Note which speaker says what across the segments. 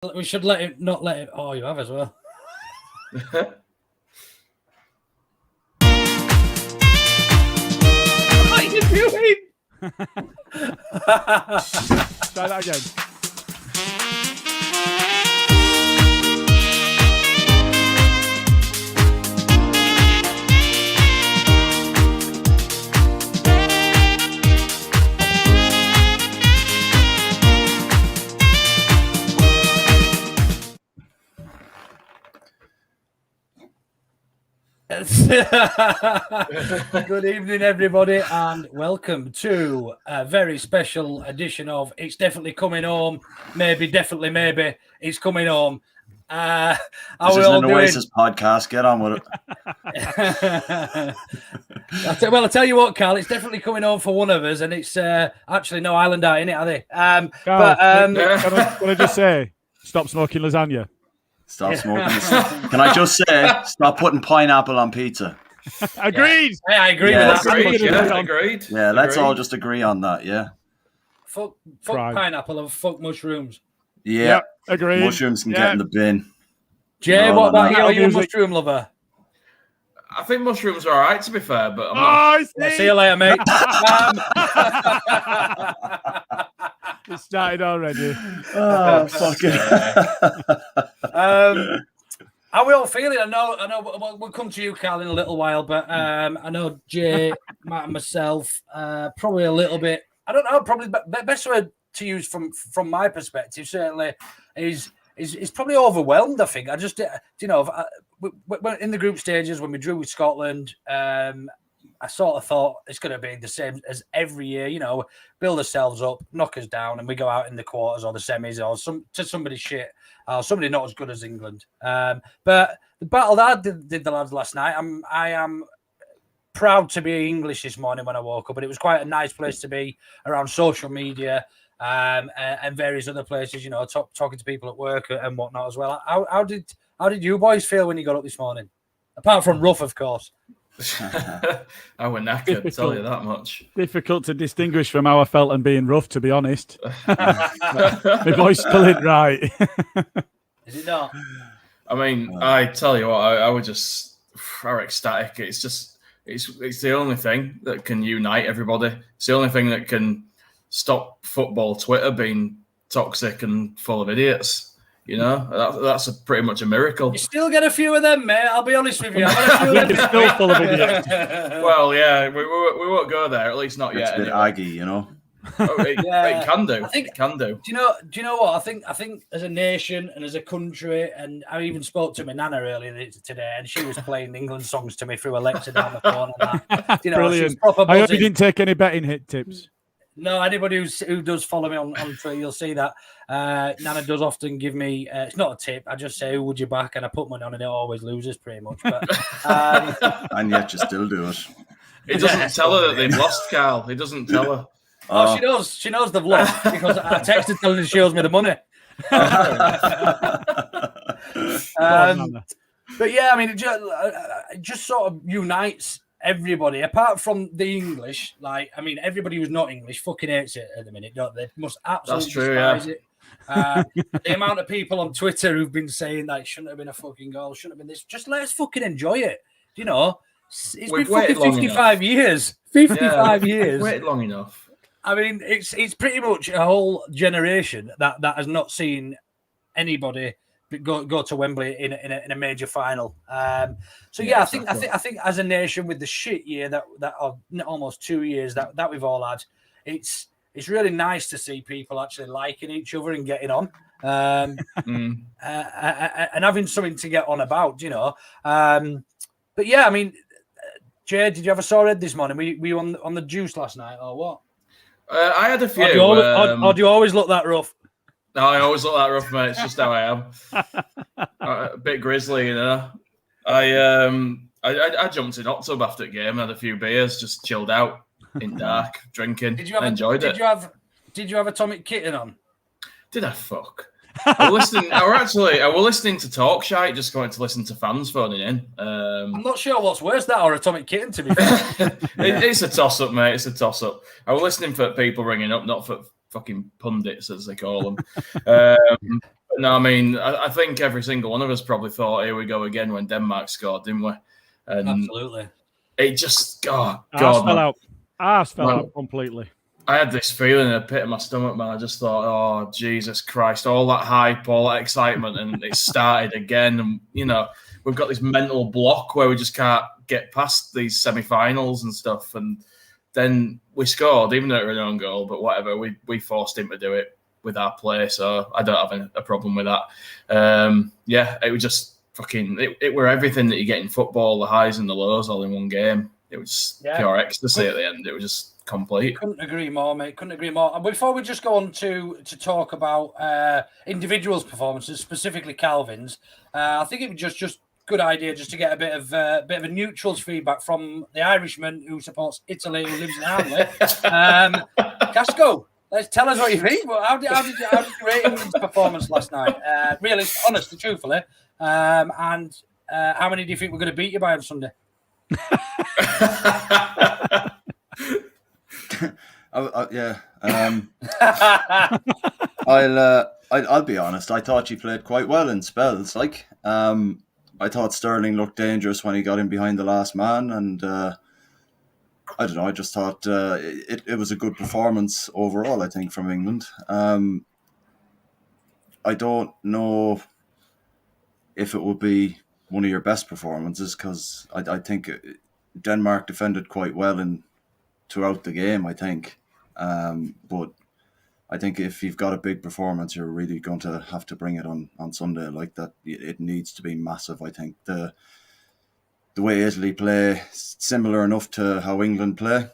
Speaker 1: We should not let it. Oh, you have as well.
Speaker 2: What are you doing?
Speaker 3: Try that again.
Speaker 1: Good evening, everybody, and welcome to a very special edition of It's Definitely Coming Home. Maybe, definitely, maybe it's coming home.
Speaker 2: This isn't an Oasis podcast. Get on with
Speaker 1: it. I'll tell you what, Carl, it's definitely coming home for one of us, and it's actually no Island Eye in it, are they?
Speaker 3: Carl, can I just say, stop smoking lasagna.
Speaker 2: Stop smoking. Can I just say, stop putting pineapple on pizza?
Speaker 1: Agreed. Yeah, I agree with that.
Speaker 2: Agreed. Yeah, let's all just agree on that. Yeah.
Speaker 1: Fuck pineapple and fuck mushrooms.
Speaker 2: Yeah,
Speaker 3: agreed.
Speaker 2: Mushrooms can get in the bin.
Speaker 1: Jay, what about you? Are you a mushroom lover?
Speaker 4: I think mushrooms are all right, to be fair, but I'm
Speaker 1: not... See you later, mate.
Speaker 3: It started already.
Speaker 2: Oh, fuck it.
Speaker 1: How are we all feeling? I know. We'll come to you, Carl, in a little while, but I know Jay, Matt, and myself, probably a little bit. I don't know. Probably the best word to use from my perspective certainly is probably overwhelmed. I think I just in the group stages when we drew with Scotland. I sort of thought it's going to be the same as every year, build ourselves up, knock us down, and we go out in the quarters or the semis or somebody shit, or somebody not as good as England. But the battle that I did the lads last night, I am proud to be English this morning when I woke up, but it was quite a nice place to be around social media and various other places, talking to people at work and whatnot as well. How did you boys feel when you got up this morning? Apart from rough, of course.
Speaker 4: I were knackered, tell you that much.
Speaker 3: Difficult to distinguish from how I felt and being rough, to be honest. My voice still ain't right.
Speaker 1: Is it not?
Speaker 4: I mean, I tell you what, I was just ecstatic. It's the only thing that can unite everybody. It's the only thing that can stop football Twitter being toxic and full of idiots. That's pretty much a miracle.
Speaker 1: You still get a few of them, mate. I'll be honest with you.
Speaker 3: It's still full of idiots.
Speaker 4: Well, yeah, we won't go there. At least not yet.
Speaker 2: It's a bit aggy,
Speaker 4: It can do. It can do.
Speaker 1: Do you know what? I think as a nation and as a country, and I even spoke to my nana earlier today, and she was playing England songs to me through Alexa down the phone. And that.
Speaker 3: Brilliant. I hope you didn't take any betting hit tips.
Speaker 1: No, anybody who does follow me on Twitter, you'll see that Nana does often give me. It's not a tip. I just say, "Who would you back?" and I put money on, and it always loses pretty much. But
Speaker 2: and yet you still do it.
Speaker 4: He doesn't tell her that they've lost, Carl. He doesn't tell her.
Speaker 1: Oh, she knows. She knows they've lost because I texted telling her she owes me the money. But yeah, I mean, it just sort of unites everybody, apart from the English. Everybody who's not English fucking hates it at the minute, don't they? Must absolutely despise it. The amount of people on Twitter who've been saying that it shouldn't have been a fucking goal, shouldn't have been this. Just let us fucking enjoy it. It's been fucking 55 years. 55 years.
Speaker 4: Waited long enough.
Speaker 1: I mean, it's pretty much a whole generation that has not seen anybody go to Wembley in a major final. I think as a nation with the shit year that almost 2 years that we've all had, it's really nice to see people actually liking each other and getting on, and having something to get on about, But yeah, I mean, Jay, did you have a sore head this morning? Were you on the juice last night or what?
Speaker 4: I had a few.
Speaker 1: Or do you always look that rough?
Speaker 4: No, I always look that rough, mate. It's just how I am. A bit grizzly, I jumped in hot tub after the game, had a few beers, just chilled out in dark, drinking. Enjoyed it.
Speaker 1: Did you have Atomic Kitten on?
Speaker 4: Did I fuck? I was listening to Talk Shite, just going to listen to fans phoning in.
Speaker 1: I'm not sure what's worse, that or Atomic Kitten, to be fair.
Speaker 4: It's a toss-up, mate. It's a toss-up. I was listening for people ringing up, not for fucking pundits, as they call them. No, I mean, I think every single one of us probably thought, here we go again when Denmark scored, didn't we? And
Speaker 1: Absolutely.
Speaker 4: it just, God,
Speaker 3: fell
Speaker 4: man.
Speaker 3: out completely.
Speaker 4: I had this feeling in the pit of my stomach, man. I just thought, oh, Jesus Christ, all that hype, all that excitement, and it started again. And, you know, we've got this mental block where we just can't get past these semi-finals and stuff. And then we scored, even though it was an own goal, but whatever. We forced him to do it with our play, so I don't have a problem with that. It was just fucking, it were everything that you get in football, the highs and the lows all in one game. It was pure ecstasy at the end. It was just complete.
Speaker 1: Couldn't agree more, mate. Couldn't agree more. And before we just go on to talk about individuals' performances, specifically Calvin's, I think it was just good idea just to get a bit of a neutral's feedback from the Irishman who supports Italy, who lives in Hamley. Casco, tell us what you think. How did you rate England's performance last night? Really, honestly, truthfully, and how many do you think we're going to beat you by on Sunday?
Speaker 2: I'll be honest. I thought you played quite well in spells. I thought Sterling looked dangerous when he got in behind the last man, and I don't know. I just thought it was a good performance overall, I think, from England. I don't know if it would be one of your best performances because I think Denmark defended quite well throughout the game, I think. But I think if you've got a big performance, you're really going to have to bring it on Sunday like that. It needs to be massive, I think. The way Italy play, similar enough to how England play,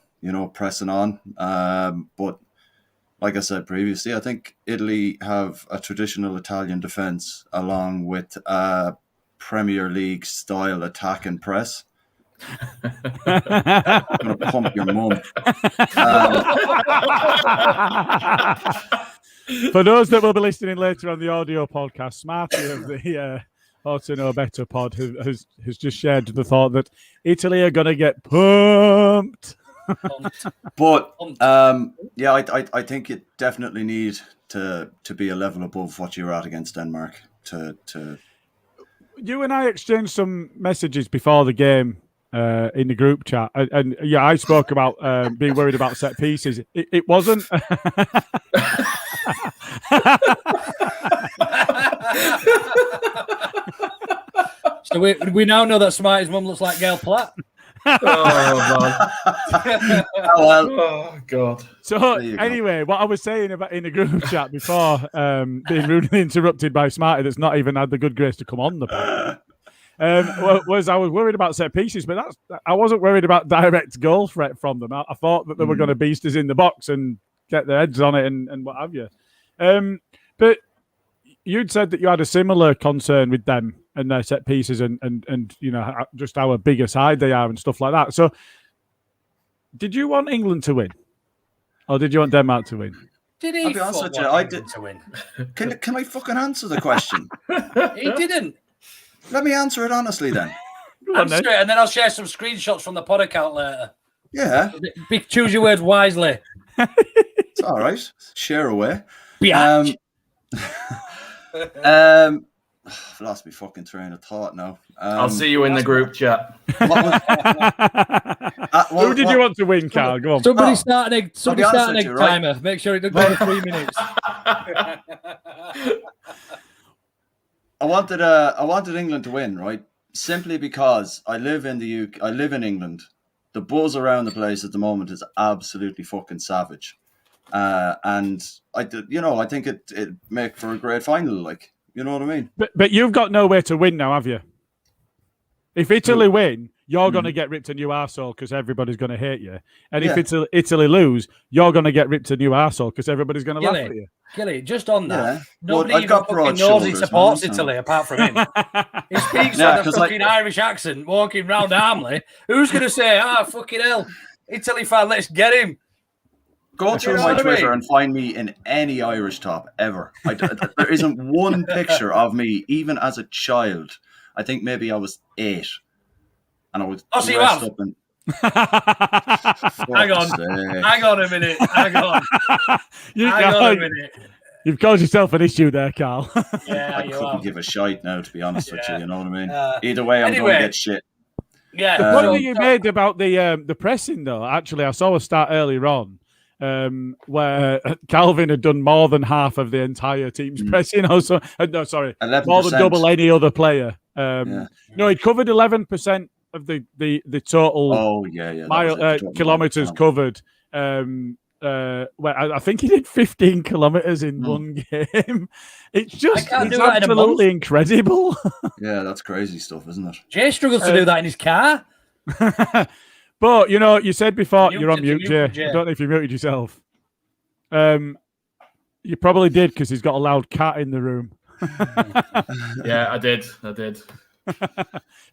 Speaker 2: pressing on. But like I said previously, I think Italy have a traditional Italian defence along with a Premier League style attack and press. I'm going to pump your mum.
Speaker 3: For those that will be listening later on the audio podcast, Smarty of the How to Know Better pod has just shared the thought that Italy are going to get pumped.
Speaker 2: But I think you definitely need to be a level above what you're at against Denmark. To
Speaker 3: You and I exchanged some messages before the game. In the group chat, and I spoke about being worried about set pieces. It wasn't.
Speaker 1: So we now know that Smarty's mum looks like Gail Platt.
Speaker 4: Oh God.
Speaker 3: So anyway, what I was saying about in the group chat before being rudely interrupted by Smarty, that's not even had the good grace to come on the pod. I was worried about set pieces, but I wasn't worried about direct goal threat from them. I thought that they were going to beast us in the box and get their heads on it and what have you. But you'd said that you had a similar concern with them and their set pieces and just how big a side they are and stuff like that. So did you want England to win? Or did you want Denmark to win?
Speaker 1: Did he?
Speaker 2: I'll be honest with you, I did to win. Can I fucking answer the question?
Speaker 1: He didn't.
Speaker 2: Let me answer it honestly then.
Speaker 1: Answer it, and then I'll share some screenshots from the pod account later.
Speaker 2: Yeah.
Speaker 1: Choose your words wisely.
Speaker 2: It's all right. Share away. I've lost my fucking train of thought now.
Speaker 4: I'll see you in the group chat.
Speaker 3: Who did you want to win, Carl? Go on.
Speaker 1: Somebody start an egg timer. Right? Make sure it doesn't go to 3 minutes.
Speaker 2: I wanted England to win, right? Simply because I live in the UK. I live in England. The buzz around the place at the moment is absolutely fucking savage, and I think it make for a great final. Like, you know what I mean?
Speaker 3: But you've got nowhere to win now, have you? If Italy win, you're going to get ripped a new arsehole because everybody's going to hate you. And if Italy lose, you're going to get ripped a new arsehole because everybody's going to laugh at you.
Speaker 1: Gilly, just on that, nobody even fucking knows he supports Italy apart from him. He speaks with a fucking Irish accent walking round Hamley. Who's going to say, fucking hell, Italy fan, let's get him?
Speaker 2: Go through my Twitter and find me in any Irish top ever. There isn't one picture of me, even as a child. I think maybe I was 8. And I was dressed up in...
Speaker 1: Hang on a minute. Hang on a minute.
Speaker 3: You've caused yourself an issue there, Carl.
Speaker 1: Yeah,
Speaker 2: I
Speaker 1: you
Speaker 2: couldn't
Speaker 1: are.
Speaker 2: give a shite now, to be honest with you. You know what I mean?
Speaker 1: Uh,
Speaker 2: Either way, I'm going
Speaker 1: anyway.
Speaker 2: to get shit.
Speaker 1: Yeah.
Speaker 3: The point that you made about the pressing, though, actually, I saw a stat earlier on where Calvin had done more than half of the entire team's pressing. Also, no, sorry,
Speaker 2: 11%.
Speaker 3: more than double any other player. No, he covered 11% of the total.
Speaker 2: Oh yeah.
Speaker 3: Kilometers covered. Well, I think he did 15 kilometers in one game. It's absolutely incredible.
Speaker 2: Yeah, that's crazy stuff, isn't it?
Speaker 1: Jay struggles to do that in his car.
Speaker 3: But you said before you're on mute, Jay. I don't know if you muted yourself. You probably did because he's got a loud cat in the room.
Speaker 4: Yeah, I did.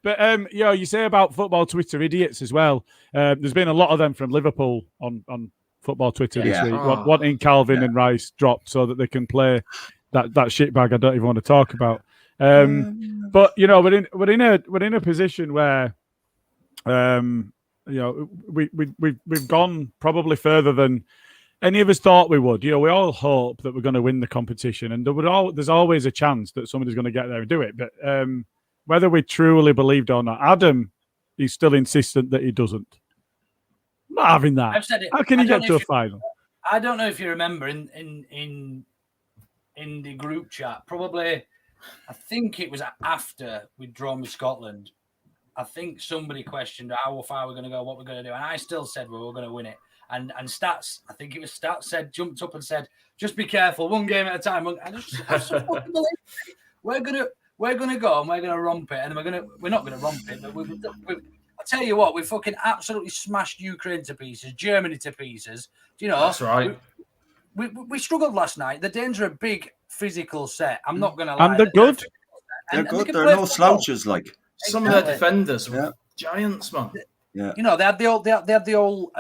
Speaker 3: But you say about football Twitter idiots as well. There's been a lot of them from Liverpool on football Twitter this week, wanting Calvin and Rice dropped so that they can play that shitbag I don't even want to talk about. But we're in a position where we've gone probably further than any of us thought we would. We all hope that we're going to win the competition, and there's always a chance that somebody's going to get there and do it. But whether we truly believed or not, Adam is still insistent that he doesn't. I'm not having that.
Speaker 1: I've said it.
Speaker 3: How can you get to a final?
Speaker 1: I don't know if you remember in the group chat, probably, I think it was after we'd drawn with Scotland. I think somebody questioned how far we're going to go, what we're going to do, and I still said we were going to win it. And Stats, I think it was Stats, jumped up and said, "Just be careful, one game at a time." And I just fucking believe it. We're gonna go and we're gonna romp it, and we're not gonna romp it, but I tell you what, we fucking absolutely smashed Ukraine to pieces, Germany to pieces.
Speaker 4: That's right.
Speaker 1: We struggled last night. The Danes are a big physical set. I'm not gonna lie.
Speaker 3: And they're good.
Speaker 2: They're good. They're no slouches, like
Speaker 4: some of their defenders were giants, man.
Speaker 2: Yeah.
Speaker 1: They had the old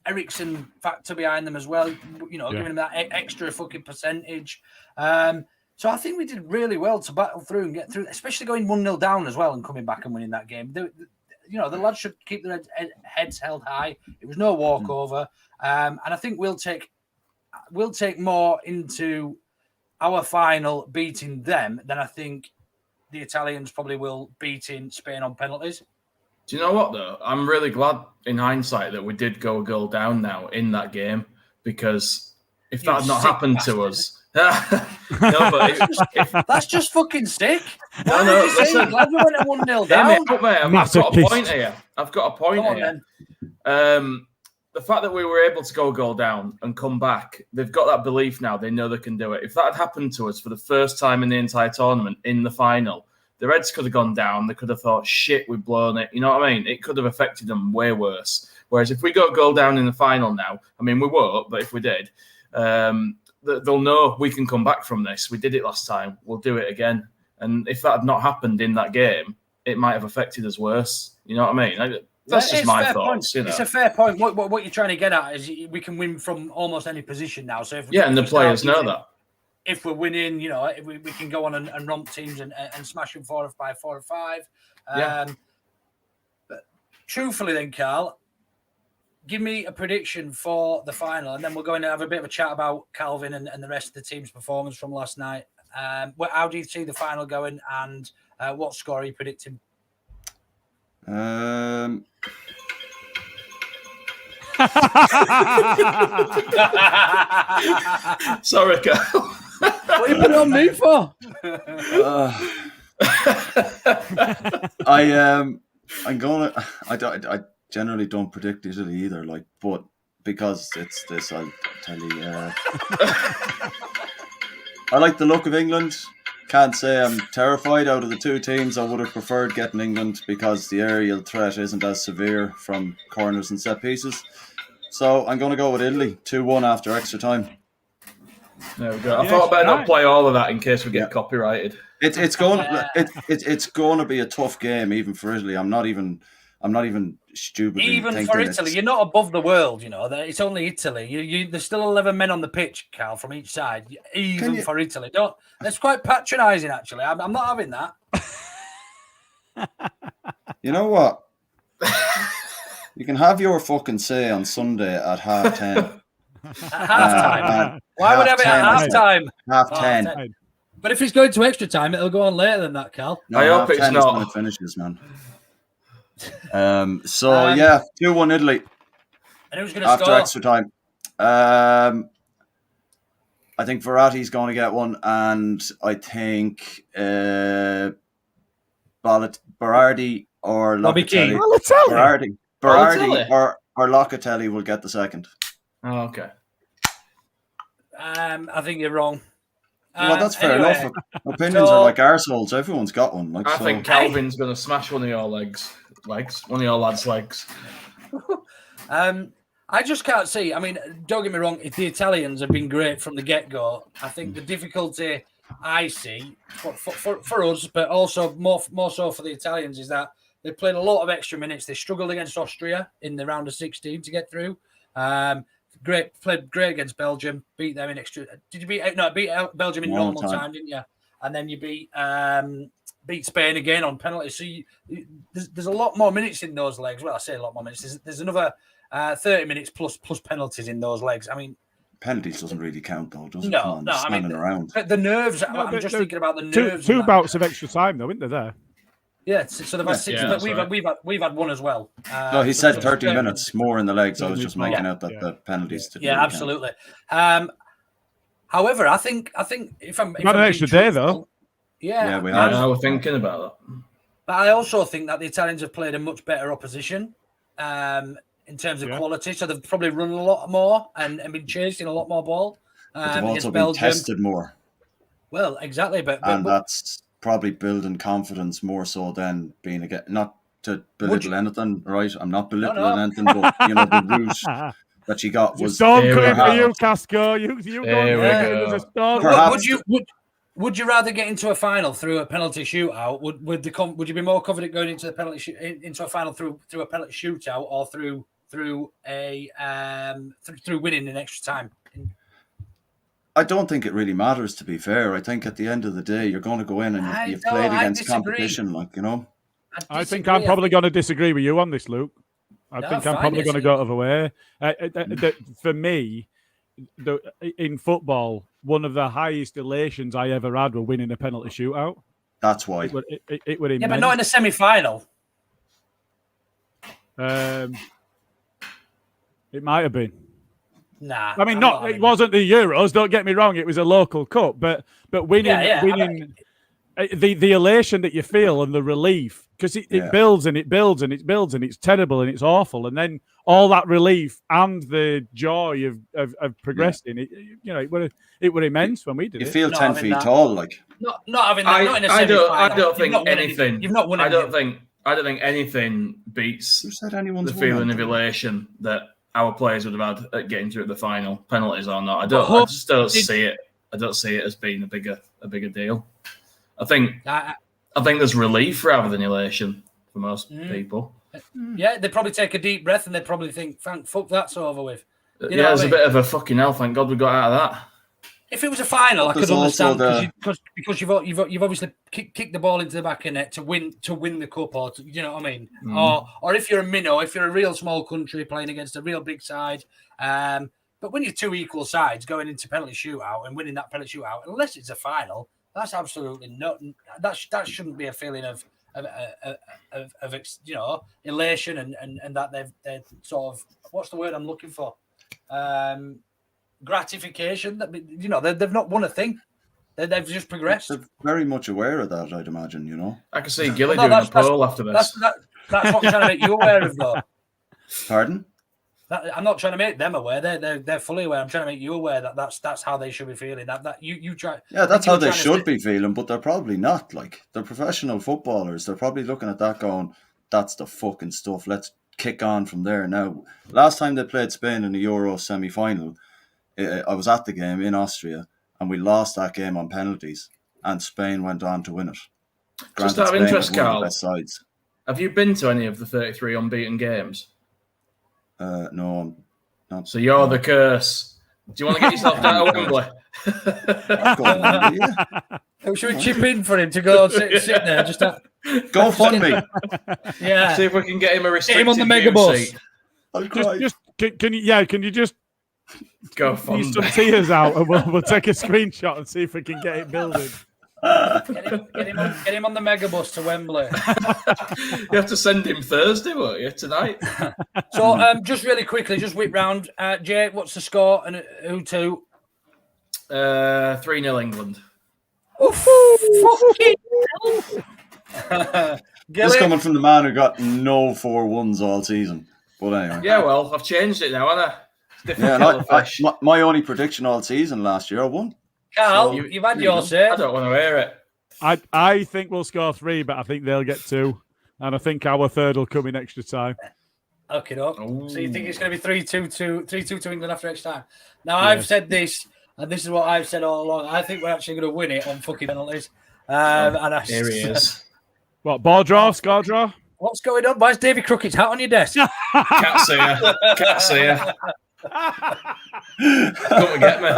Speaker 1: Ericsson factor behind them as well. Giving them that extra fucking percentage. So I think we did really well to battle through and get through, especially going 1-0 down as well and coming back and winning that game. The lads should keep their heads held high. It was no walkover, and I think we'll take more into our final beating them than I think the Italians probably will beating Spain on penalties.
Speaker 4: Do you know what, though? I'm really glad in hindsight that we did go a goal down now in that game, because if that had not happened to us... No, but
Speaker 1: that's just fucking sick.
Speaker 4: No, listen.
Speaker 1: Glad we went at 1-0 down.
Speaker 4: I've got a point here. The fact that we were able to go a goal down and come back, they've got that belief now. They know they can do it. If that had happened to us for the first time in the entire tournament in the final, their heads could have gone down. They could have thought, shit, we've blown it. You know what I mean? It could have affected them way worse. Whereas if we go a goal down in the final now, I mean, we won't, but if we did, they'll know we can come back from this. We did it last time. We'll do it again. And if that had not happened in that game, it might have affected us worse. You know what I mean? That's just my thoughts.
Speaker 1: It's a fair point. What you're trying to get at is we can win from almost any position now. So
Speaker 4: and the players know that.
Speaker 1: If we're winning, we can go on and romp teams and smash them 4 or 5. But truthfully, then, Carl, give me a prediction for the final, and then we'll go in and have a bit of a chat about Calvin and the rest of the team's performance from last night. How do you see the final going, and what score are you predicting?
Speaker 4: Sorry, Carl.
Speaker 1: What are you putting on me for?
Speaker 2: I generally don't predict Italy either, but because it's this, I'll tell you. I like the look of England. Can't say I'm terrified. Out of the two teams, I would have preferred getting England because the aerial threat isn't as severe from corners and set pieces. So I'm going to go with Italy, 2-1 after extra time.
Speaker 4: There we go. I thought I better not play all of that in case we get copyrighted.
Speaker 2: It's going to be a tough game even for Italy. I'm not even stupidly
Speaker 1: even for Italy. You're not above the world, It's only Italy. There's still 11 men on the pitch, Cal, from each side. Even for Italy, that's quite patronising. Actually, I'm not having that.
Speaker 2: You know what? You can have your fucking say on Sunday at 10:30.
Speaker 1: At half time. Why would I have it at half time?
Speaker 2: Half
Speaker 1: Oh,
Speaker 2: 10.
Speaker 1: But if it's going to extra time, it'll go on later than that, Cal.
Speaker 2: No,
Speaker 4: I hope
Speaker 2: half
Speaker 4: it's
Speaker 2: 10 is
Speaker 4: not.
Speaker 2: when it finishes, man. Yeah, 2-1 Italy.
Speaker 1: And who's going to
Speaker 2: After
Speaker 1: score?
Speaker 2: extra time. I think Verratti's going to get one, and I think Berardi or
Speaker 1: Bobby Keane.
Speaker 2: Locatelli.
Speaker 4: Balotelli?
Speaker 2: Or Locatelli will get the second.
Speaker 4: Oh, okay.
Speaker 1: I think you're wrong.
Speaker 2: Well, that's fair
Speaker 1: anyway,
Speaker 2: enough. Opinions are like arseholes. Everyone's got one. Like,
Speaker 4: I
Speaker 2: so.
Speaker 4: think Calvin's going to smash one of your one of your lads' legs.
Speaker 1: I just can't see. I mean, don't get me wrong. If the Italians have been great from the get-go, I think the difficulty I see for us, but also more so for the Italians, is that they played a lot of extra minutes. They struggled against Austria in the round of 16 to get through. Played great against Belgium. Beat them in extra. Did you beat? No, beat Belgium in normal time, didn't you? And then you beat Spain again on penalties. So there's a lot more minutes in those legs. Well, I say a lot more minutes. There's another 30 minutes plus penalties in those legs. I mean,
Speaker 2: penalties doesn't really count though, does it?
Speaker 1: No. I mean,
Speaker 2: around.
Speaker 1: The nerves. No, I'm just thinking about the nerves.
Speaker 3: Two bouts of extra time, though, isn't there? There.
Speaker 1: Yeah, so they've had 6, but we've had one as well.
Speaker 2: No, he said 30 minutes more in the legs. I was just making out that the penalties.
Speaker 1: Yeah, absolutely. However, I think if I'm
Speaker 3: not an extra day though.
Speaker 1: Yeah,
Speaker 2: we have.
Speaker 4: I was thinking about that.
Speaker 1: But I also think that the Italians have played a much better opposition in terms of quality. So they've probably run a lot more and been chasing a lot more ball.
Speaker 2: But they've also been tested more.
Speaker 1: Well, exactly, but
Speaker 2: that's probably building confidence more so than being not to belittle anything, right? I'm not belittling anything, but the route that she got was
Speaker 3: storm coming for you, Casco. You going there's a storm.
Speaker 1: Would you rather get into a final through a penalty shootout? Would you be more confident going into the into a final through a penalty shootout or through winning in extra time?
Speaker 2: I don't think it really matters, to be fair. I think at the end of the day, you're going to go in and you've played against competition,
Speaker 3: I think I'm probably going to disagree with you on this, Luke. I think I'm probably going to go other way. For me, in football, one of the highest elations I ever had were winning a penalty shootout.
Speaker 2: That's why.
Speaker 3: It would
Speaker 1: but not in a semi-final.
Speaker 3: It might have been.
Speaker 1: Nah,
Speaker 3: I mean, it wasn't the Euros. Don't get me wrong; it was a local cup, but winning, the elation that you feel and the relief, because it builds and it builds and it builds and it's terrible and it's awful, and then all that relief and the joy of progressing, it were immense when we did it.
Speaker 2: You feel 10 feet tall, like
Speaker 1: not having that. Not in a semi-final.
Speaker 4: I don't think anything.
Speaker 1: You've not won anything.
Speaker 4: I don't think anything beats the feeling of elation that our players would have had at getting through the final, penalties or not. I just don't see it. I don't see it as being a bigger deal. I think there's relief rather than elation for most people.
Speaker 1: Yeah, they probably take a deep breath and they probably think, "Fuck, that's over with."
Speaker 4: There's a bit of a fucking hell. Thank God we got out of that.
Speaker 1: If it was a final, I could understand because you've obviously kicked the ball into the back of net to win the cup, or you know what I mean, or if you're a minnow, if you're a real small country playing against a real big side, but when you're two equal sides going into penalty shootout and winning that penalty shootout, unless it's a final, that's absolutely not. That shouldn't be a feeling of elation and that they're sort of, what's the word I'm looking for? Gratification that they've not won a thing. They've just progressed.
Speaker 2: They're very much aware of that, I'd imagine.
Speaker 4: I can see Gilly doing a poll after this.
Speaker 1: That's what I'm trying to make you aware of, though.
Speaker 2: Pardon?
Speaker 1: I'm not trying to make them aware. They're fully aware. I'm trying to make you aware that that's how they should be feeling. That you try.
Speaker 2: Yeah, that's how they should be feeling, but they're probably not. Like, they're professional footballers. They're probably looking at that going, "That's the fucking stuff. Let's kick on from there." Now, last time they played Spain in the Euro semi-final, I was at the game in Austria, and we lost that game on penalties, and Spain went on to win it.
Speaker 4: Just out of interest, Carl,
Speaker 2: sides.
Speaker 4: Have you been to any of the 33 unbeaten games?
Speaker 2: No, not.
Speaker 4: So you're the curse. Do you want to get yourself down at Wembley?
Speaker 1: Should we chip in for him to go and sit there? Just
Speaker 2: go fund me.
Speaker 1: Yeah.
Speaker 4: See if we can get him a restricted
Speaker 1: him on the mega bus.
Speaker 4: seat.
Speaker 2: I'll cry.
Speaker 3: Can you just
Speaker 4: Go
Speaker 3: Need
Speaker 4: fund.
Speaker 3: some tears out, and we'll take a screenshot and see if we can get it building.
Speaker 1: Get him on the megabus to Wembley.
Speaker 4: You have to send him Thursday, won't you? Tonight.
Speaker 1: So, just really quickly, just whip round. Jay, what's the score and who to?
Speaker 4: 3-0 England.
Speaker 2: This coming from the man who got no 4-1s all season. But anyway.
Speaker 4: Yeah, well, I've changed it now, haven't I? It's different
Speaker 2: Yeah,
Speaker 4: kettle of fish.
Speaker 2: my only prediction all season last year, I won.
Speaker 1: Carl, you've had your say.
Speaker 4: I don't want to hear it.
Speaker 3: I think we'll score 3, but I think they'll get 2. And I think our third will come in extra time.
Speaker 1: Okay, no. So you think it's going to be 3-2 to England after extra time? Now, I've said this, and this is what I've said all along. I think we're actually going to win it on fucking penalties.
Speaker 4: Here he is.
Speaker 3: What, ball draw, score draw?
Speaker 1: What's going on? Why's Davy Crockett's hat on your desk?
Speaker 4: Can't see ya. Can't see ya. Come and get me.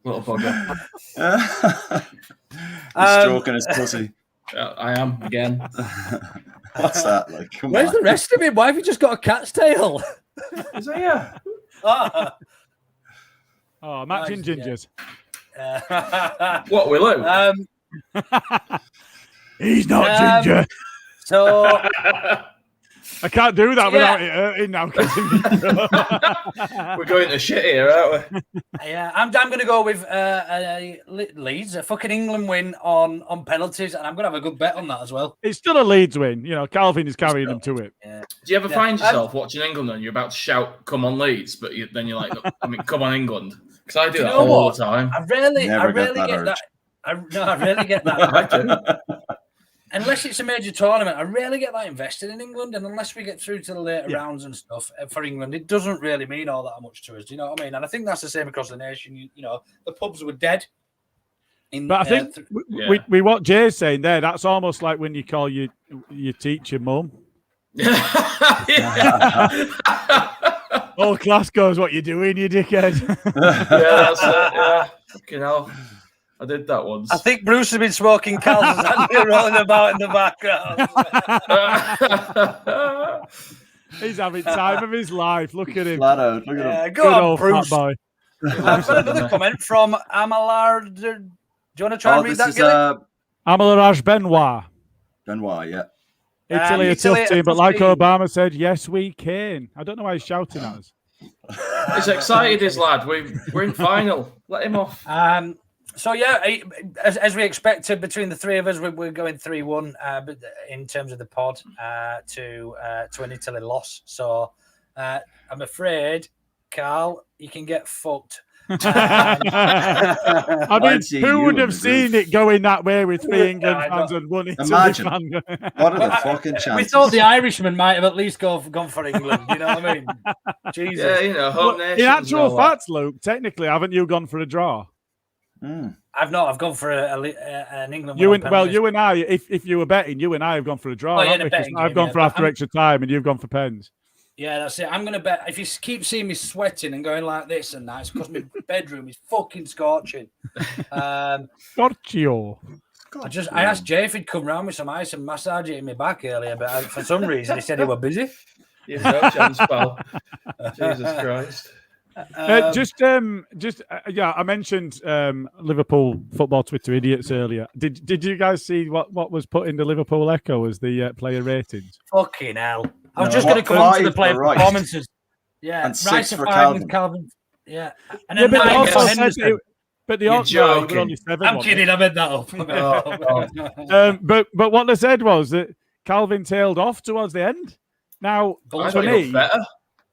Speaker 4: Little bugger.
Speaker 2: He's stroking his pussy.
Speaker 4: Yeah, I am again.
Speaker 2: What's that like? Come
Speaker 1: Where's
Speaker 2: on.
Speaker 1: the rest of him? Why have you just got a cat's tail?
Speaker 4: Is that yeah?
Speaker 3: Oh, matching gingers.
Speaker 4: What, Willow?
Speaker 3: He's not ginger.
Speaker 1: So
Speaker 3: I can't do that without it hurting now.
Speaker 4: We're going to shit here, aren't we?
Speaker 1: yeah, I'm going to go with Leeds, a fucking England win on penalties, and I'm going to have a good bet on that as well.
Speaker 3: It's still a Leeds win. You know, Calvin is carrying them to it.
Speaker 1: Yeah.
Speaker 4: Do you ever find yourself watching England and you're about to shout, "Come on, Leeds," but then you're like, "Come on, England," because I do that all the time.
Speaker 1: I rarely
Speaker 2: Never
Speaker 1: get
Speaker 2: get
Speaker 1: that. I rarely get that.
Speaker 4: I do.
Speaker 1: Unless it's a major tournament, I rarely get that invested in England. And unless we get through to the later rounds and stuff for England, it doesn't really mean all that much to us. Do you know what I mean? And I think that's the same across the nation. You know, the pubs were dead.
Speaker 3: But I think we what Jay's saying there, that's almost like when you call your teacher mum. Whole class goes, "What you doing, you dickhead?"
Speaker 4: That's it. Yeah, fucking hell. I did that once.
Speaker 1: I think Bruce has been smoking Cal's and rolling about in the background.
Speaker 3: He's having time of his life. Look at him.
Speaker 2: Flat out. Look at him.
Speaker 1: Go
Speaker 3: Good
Speaker 1: on,
Speaker 3: old
Speaker 1: Bruce.
Speaker 3: fat boy.
Speaker 1: I've got another comment from Amalard. Do you want to try and read that, Gilly?
Speaker 3: Amalraj Benoit.
Speaker 2: Benoit, yeah.
Speaker 3: Italy, a
Speaker 1: Italy,
Speaker 3: tough team, but like Obama said, yes, we can. I don't know why he's shouting at us.
Speaker 4: He's excited, his lad. We're in final. Let him off.
Speaker 1: So yeah, as we expected, between the three of us, we're going 3-1. But in terms of the pod, to an Italy loss. So I'm afraid, Carl, you can get fucked.
Speaker 3: I mean, who would have seen it going that way with 3 England fans and 1 Italy
Speaker 2: Imagine.
Speaker 3: fan?
Speaker 2: What are the fucking chances?
Speaker 1: We thought the Irishman might have at least gone for England. You know what I mean? Jesus.
Speaker 4: Yeah, you know, home nations.
Speaker 3: In actual
Speaker 4: and all
Speaker 3: fact, Luke, technically, haven't you gone for a draw?
Speaker 1: I've not. I've gone for an England.
Speaker 3: You and I, if you were betting, you and I have gone for a draw.
Speaker 1: Oh, yeah,
Speaker 3: haven't we? 'Cause I've gone for after extra time, and you've gone for pens.
Speaker 1: Yeah, that's it. I'm going to bet. If you keep seeing me sweating and going like this and that, it's because my bedroom is fucking scorching.
Speaker 3: Scorchio.
Speaker 1: I asked Jay if he'd come round with some ice and massage it in my back earlier, but for some reason he said he was busy.
Speaker 4: You've no chance, pal. Jesus Christ.
Speaker 3: I mentioned Liverpool football Twitter idiots earlier. Did you guys see what was put in the Liverpool Echo as the player ratings?
Speaker 1: Fucking hell. I was just going to come on to the player performances. Yeah.
Speaker 2: And 6
Speaker 1: Rice
Speaker 2: for
Speaker 1: 5 with Calvin. Yeah. And then
Speaker 3: but they
Speaker 1: 9
Speaker 3: also
Speaker 1: for
Speaker 3: said
Speaker 1: Henderson.
Speaker 3: but the odds were only 7.
Speaker 1: I'm kidding. I made that up.
Speaker 3: But what they said was that Calvin tailed off towards the end. Now, for me,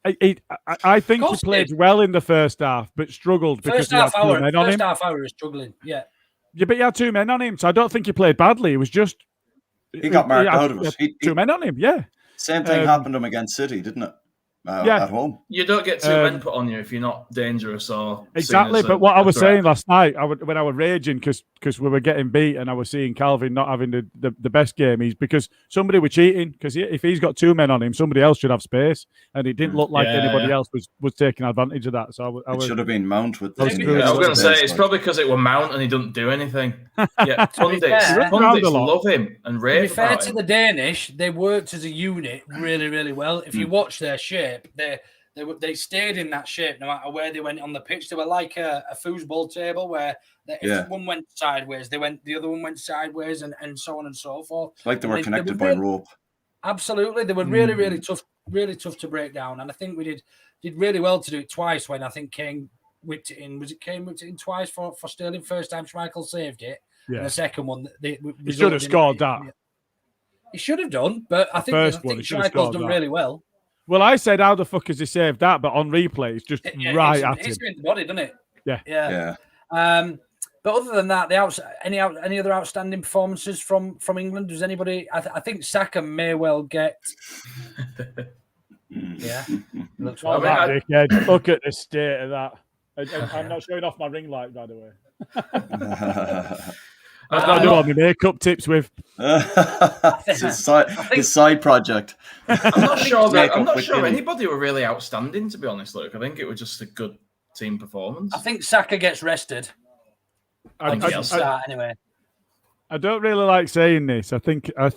Speaker 3: I think he played well in the first half, but struggled because he had 2 men on him.
Speaker 1: First half hour was struggling. Yeah.
Speaker 3: Yeah, but he had 2 men on him, so I don't think he played badly. It was just
Speaker 2: he got marked out of it.
Speaker 3: 2 men on him. Yeah.
Speaker 2: Same thing happened to him against City, didn't it? At home.
Speaker 4: You don't get 2 men put on you if you're not dangerous or
Speaker 3: exactly. But what I was saying last night, when I was raging because we were getting beat and I was seeing Calvin not having the best game, is because somebody were cheating. Because if he's got 2 men on him, somebody else should have space, and it didn't look like anybody else was taking advantage of that. So it
Speaker 2: should have been Mount with.
Speaker 4: I was going to say it's probably because it were Mount and he didn't do anything. Yeah, pundits love him and rave.
Speaker 1: To be fair to the Danish, they worked as a unit really, really well. If you watch their shape, they're they stayed in that shape no matter where they went on the pitch. They were like a foosball table where if one went sideways, the other one went sideways, and so on and so forth.
Speaker 2: It's like they were connected by rope.
Speaker 1: Absolutely, they were really tough to break down, and I think we did really well to do it twice. When I think Kane whipped it in, Kane whipped it in twice for Sterling? First time Schmeichel saved it, and the second one
Speaker 3: he should have scored that.
Speaker 1: He should have done, but I think Schmeichel's done really well.
Speaker 3: Well, I said, how the fuck has he saved that? But on replay, it's just right at him.
Speaker 1: It's in the body, doesn't it?
Speaker 3: Yeah.
Speaker 1: But other than that, any other outstanding performances from England? Does anybody? I think Saka may well get. Looks
Speaker 3: well. Dickhead. Look at the state of that. I'm not showing off my ring light, by the way. That's what I do all my makeup tips with.
Speaker 2: It's his side project.
Speaker 4: I'm not sure anybody were really outstanding, to be honest, Luke. I think it was just a good team performance.
Speaker 1: I think Saka gets rested. I think he'll start anyway.
Speaker 3: I don't really like saying this. I think a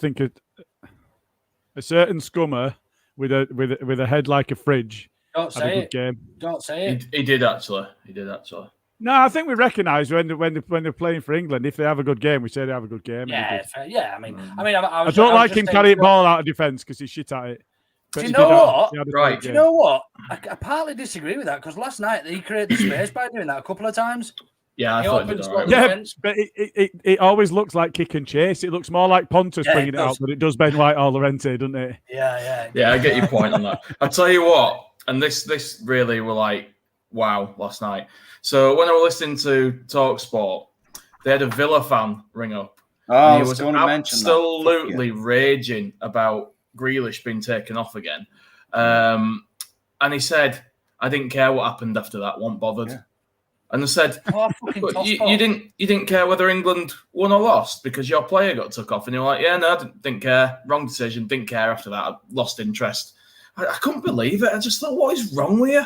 Speaker 3: certain scummer with a head like a fridge.
Speaker 1: Don't say it.
Speaker 3: Game.
Speaker 1: Don't say it.
Speaker 4: He did actually.
Speaker 3: No, I think we recognise when they're playing for England, if they have a good game, we say they have a good game.
Speaker 1: Yeah. I mean,
Speaker 3: I don't like him carrying ball out of defence because he's shit at it.
Speaker 1: Do you know what? Right. Do you know what? I partly disagree with that because last night he created the space by doing that a couple of times.
Speaker 4: Yeah, I thought he did all right.
Speaker 3: Yeah, but it always looks like kick and chase. It looks more like Pontus bringing it out, but it does Ben White or Llorente, doesn't it?
Speaker 1: Yeah.
Speaker 4: Yeah, I get your point on that. I tell you what, and this really were like, wow, last night. So when I was listening to TalkSport, they had a Villa fan ring up.
Speaker 2: Oh,
Speaker 4: and
Speaker 2: he was
Speaker 4: absolutely raging about Grealish being taken off again. And he said, I didn't care what happened after that, wasn't bothered. Yeah. And I said, you didn't care whether England won or lost because your player got took off. And you're like, yeah, no, I didn't care. Wrong decision. Didn't care after that. I lost interest. I couldn't believe it. I just thought, what is wrong with you?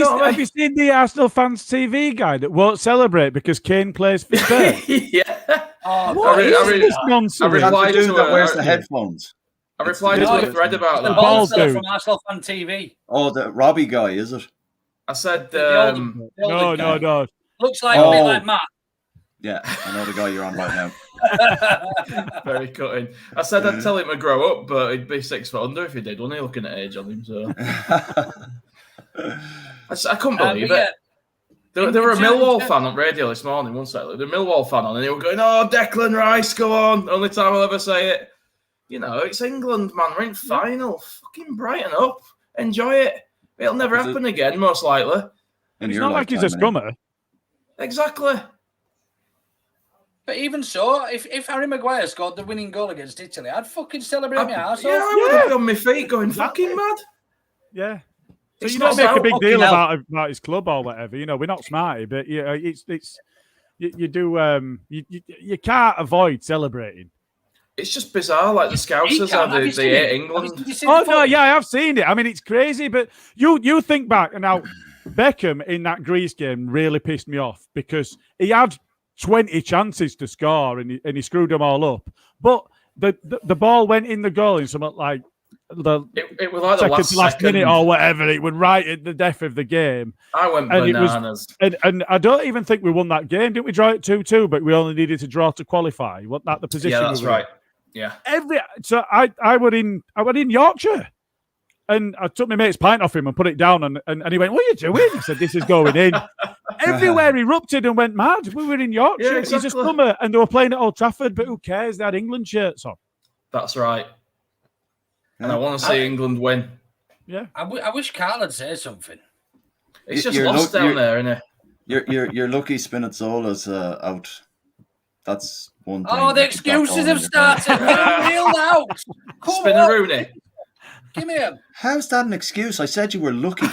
Speaker 3: Have you seen the Arsenal fans TV guy that won't celebrate because Kane plays for Spurs?
Speaker 4: Yeah.
Speaker 3: What is this nonsense?
Speaker 2: I replied to that wears the headphones.
Speaker 4: I replied to a thread about that.
Speaker 1: The ball from Arsenal fan TV.
Speaker 2: Oh, the Robbie guy, is it?
Speaker 4: I said,
Speaker 3: no.
Speaker 1: Looks like a bit like Matt.
Speaker 2: Yeah, I know the guy you're on right now.
Speaker 4: Very cutting. I said I'd tell him to grow up, but he'd be 6 foot under if he did, wasn't he? Looking at age on him, so. I couldn't believe it. There were a Millwall fan on radio this morning, one second. The Millwall fan on, and they were going, "Oh, Declan Rice, go on!" Only time I'll ever say it. You know, it's England, man. We're in final. Fucking brighten up, enjoy it. It'll never happen again, most likely.
Speaker 3: It's not like he's a scrummer.
Speaker 4: Exactly.
Speaker 1: But even so, if Harry Maguire scored the winning goal against Italy, I'd fucking celebrate my ass off.
Speaker 4: Yeah, I would have been on my feet going fucking mad.
Speaker 3: Yeah. So you don't make a big deal about his club or whatever. You know, we're not smarty, but you do. You can't avoid celebrating.
Speaker 4: It's just bizarre, like the Scousers they hate England.
Speaker 3: Oh no, yeah, I have seen it. I mean, it's crazy, but you think back and now Beckham in that Greece game really pissed me off because he had 20 chances to score and he screwed them all up. But the ball went in the goal in something like
Speaker 4: it was like the last
Speaker 3: minute or whatever. It would right at the death of the game.
Speaker 4: I went bananas.
Speaker 3: And I don't even think we won that game. Didn't we draw it 2-2? But we only needed to draw to qualify. Wasn't that the position?
Speaker 4: Yeah, that's right. Yeah.
Speaker 3: So I were in Yorkshire. And I took my mate's pint off him and put it down, and he went, "What are you doing?" I said, "This is going in." Everywhere erupted and went mad. We were in Yorkshire. Yeah, exactly. He's a summer, and they were playing at Old Trafford, but who cares? They had England shirts on.
Speaker 4: That's right. And I want to see England win.
Speaker 3: Yeah.
Speaker 1: I wish Carl had said something.
Speaker 4: It's just lost down there, isn't
Speaker 2: it? You're lucky Spinazzola's out. That's one thing.
Speaker 1: Oh, the excuses have started. Reeled out.
Speaker 4: Spinaroonie.
Speaker 1: Give me him.
Speaker 2: How's that an excuse? I said you were lucky.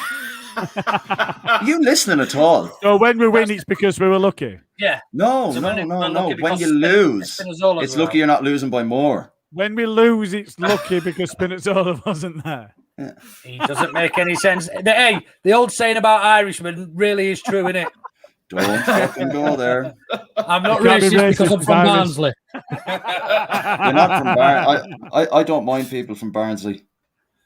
Speaker 2: Are you listening at all?
Speaker 3: So when we win, it's because we were lucky.
Speaker 1: Yeah.
Speaker 2: No. When you lose, it's lucky you're not losing by more.
Speaker 3: When we lose, it's lucky because Spinazzola wasn't there.
Speaker 2: Yeah.
Speaker 1: He doesn't make any sense. Hey, the old saying about Irishmen really is true, isn't it?
Speaker 2: Don't fucking go there.
Speaker 1: I'm not racist because I'm from Barnsley.
Speaker 2: You're not from Barnsley. I don't mind people from Barnsley.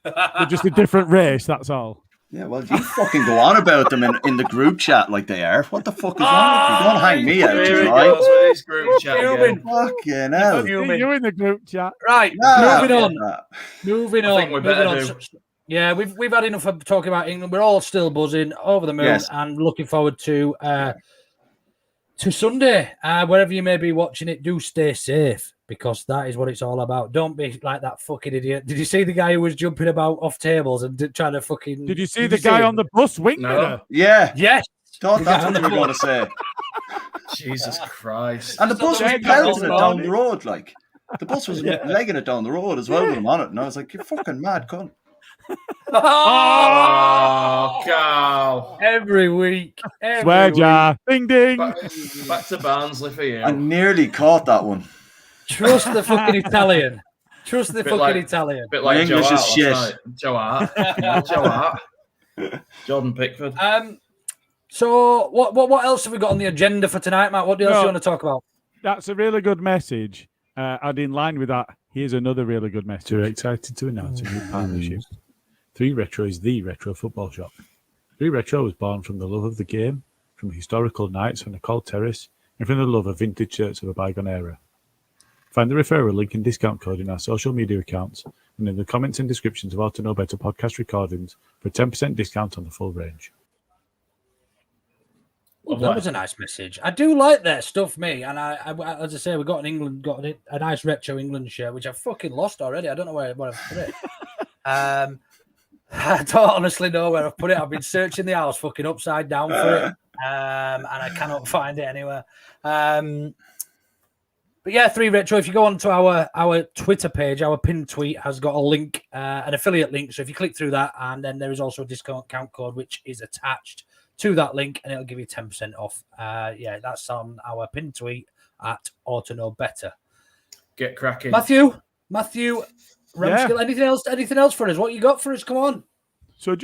Speaker 3: They're just a different race, that's all.
Speaker 2: Yeah, well, you fucking go on about them in the group chat like they are. What the fuck is wrong with you? Don't hang me out,
Speaker 4: Here he
Speaker 2: right?
Speaker 4: goes with his group chat again.
Speaker 2: Fucking hell.
Speaker 3: You in the group chat.
Speaker 1: Right,
Speaker 2: Nah,
Speaker 1: moving on.
Speaker 2: nah.
Speaker 1: Moving
Speaker 4: I think
Speaker 1: on.
Speaker 4: we
Speaker 1: Moving
Speaker 4: better
Speaker 1: on.
Speaker 4: do.
Speaker 1: Yeah, we've had enough of talking about England. We're all still buzzing, over the moon,
Speaker 2: Yes.
Speaker 1: and looking forward to Sunday. Wherever you may be watching it, do stay safe, because that is what it's all about. Don't be like that fucking idiot. Did you see the guy who was jumping about off tables and trying to fucking?
Speaker 3: Did you see the guy on the bus wing mirror?
Speaker 2: Yeah.
Speaker 1: Yes.
Speaker 2: Thought that's what you were going to say.
Speaker 4: Jesus Christ.
Speaker 2: And the bus was
Speaker 3: James
Speaker 2: pelting it
Speaker 3: Bond.
Speaker 2: down the road, like. The bus was legging it down the road as well with him on it. And I was like, you're fucking mad, cunt.
Speaker 4: Oh, cow.
Speaker 1: Every week.
Speaker 3: Swear jar. Ding ding.
Speaker 4: Back to Barnsley for you.
Speaker 2: I nearly caught that one.
Speaker 1: Trust the fucking Italian. Trust the fucking
Speaker 4: like-
Speaker 1: Italian.
Speaker 4: Bit like
Speaker 2: My
Speaker 4: Joe
Speaker 2: English
Speaker 4: Hart
Speaker 2: is
Speaker 4: last
Speaker 2: shit.
Speaker 4: night. Joe Hart. Yeah, Joe Hart. Jordan Pickford.
Speaker 1: So what else have we got on the agenda for tonight, Matt? What else do you want to talk about?
Speaker 3: That's a really good message. And in line with that, here's another really good message. We're excited to announce a new partnership. 3 Retro is the retro football shop. 3 Retro was born from the love of the game, from historical nights on the cold terrace, and from the love of vintage shirts of a bygone era. Find the referral link and discount code in our social media accounts and in the comments and descriptions of How to Know Better podcast recordings for a 10% discount on the full range.
Speaker 1: Well, that was a nice message. I do like that stuff, me. And I as I say, we got a nice retro England shirt, which I fucking lost already. I don't know where I've put it. I don't honestly know where I've put it. I've been searching the house fucking upside down for it, and I cannot find it anywhere. But yeah, 3 Retro. If you go onto our Twitter page, our pinned tweet has got a link, an affiliate link. So if you click through that, and then there is also a discount code which is attached to that link, and it'll give you 10% off. Yeah, that's on our pinned tweet at Ought to Know Better.
Speaker 4: Get cracking.
Speaker 1: Matthew, Ramskill, anything else for us? What you got for us? Come on.
Speaker 3: So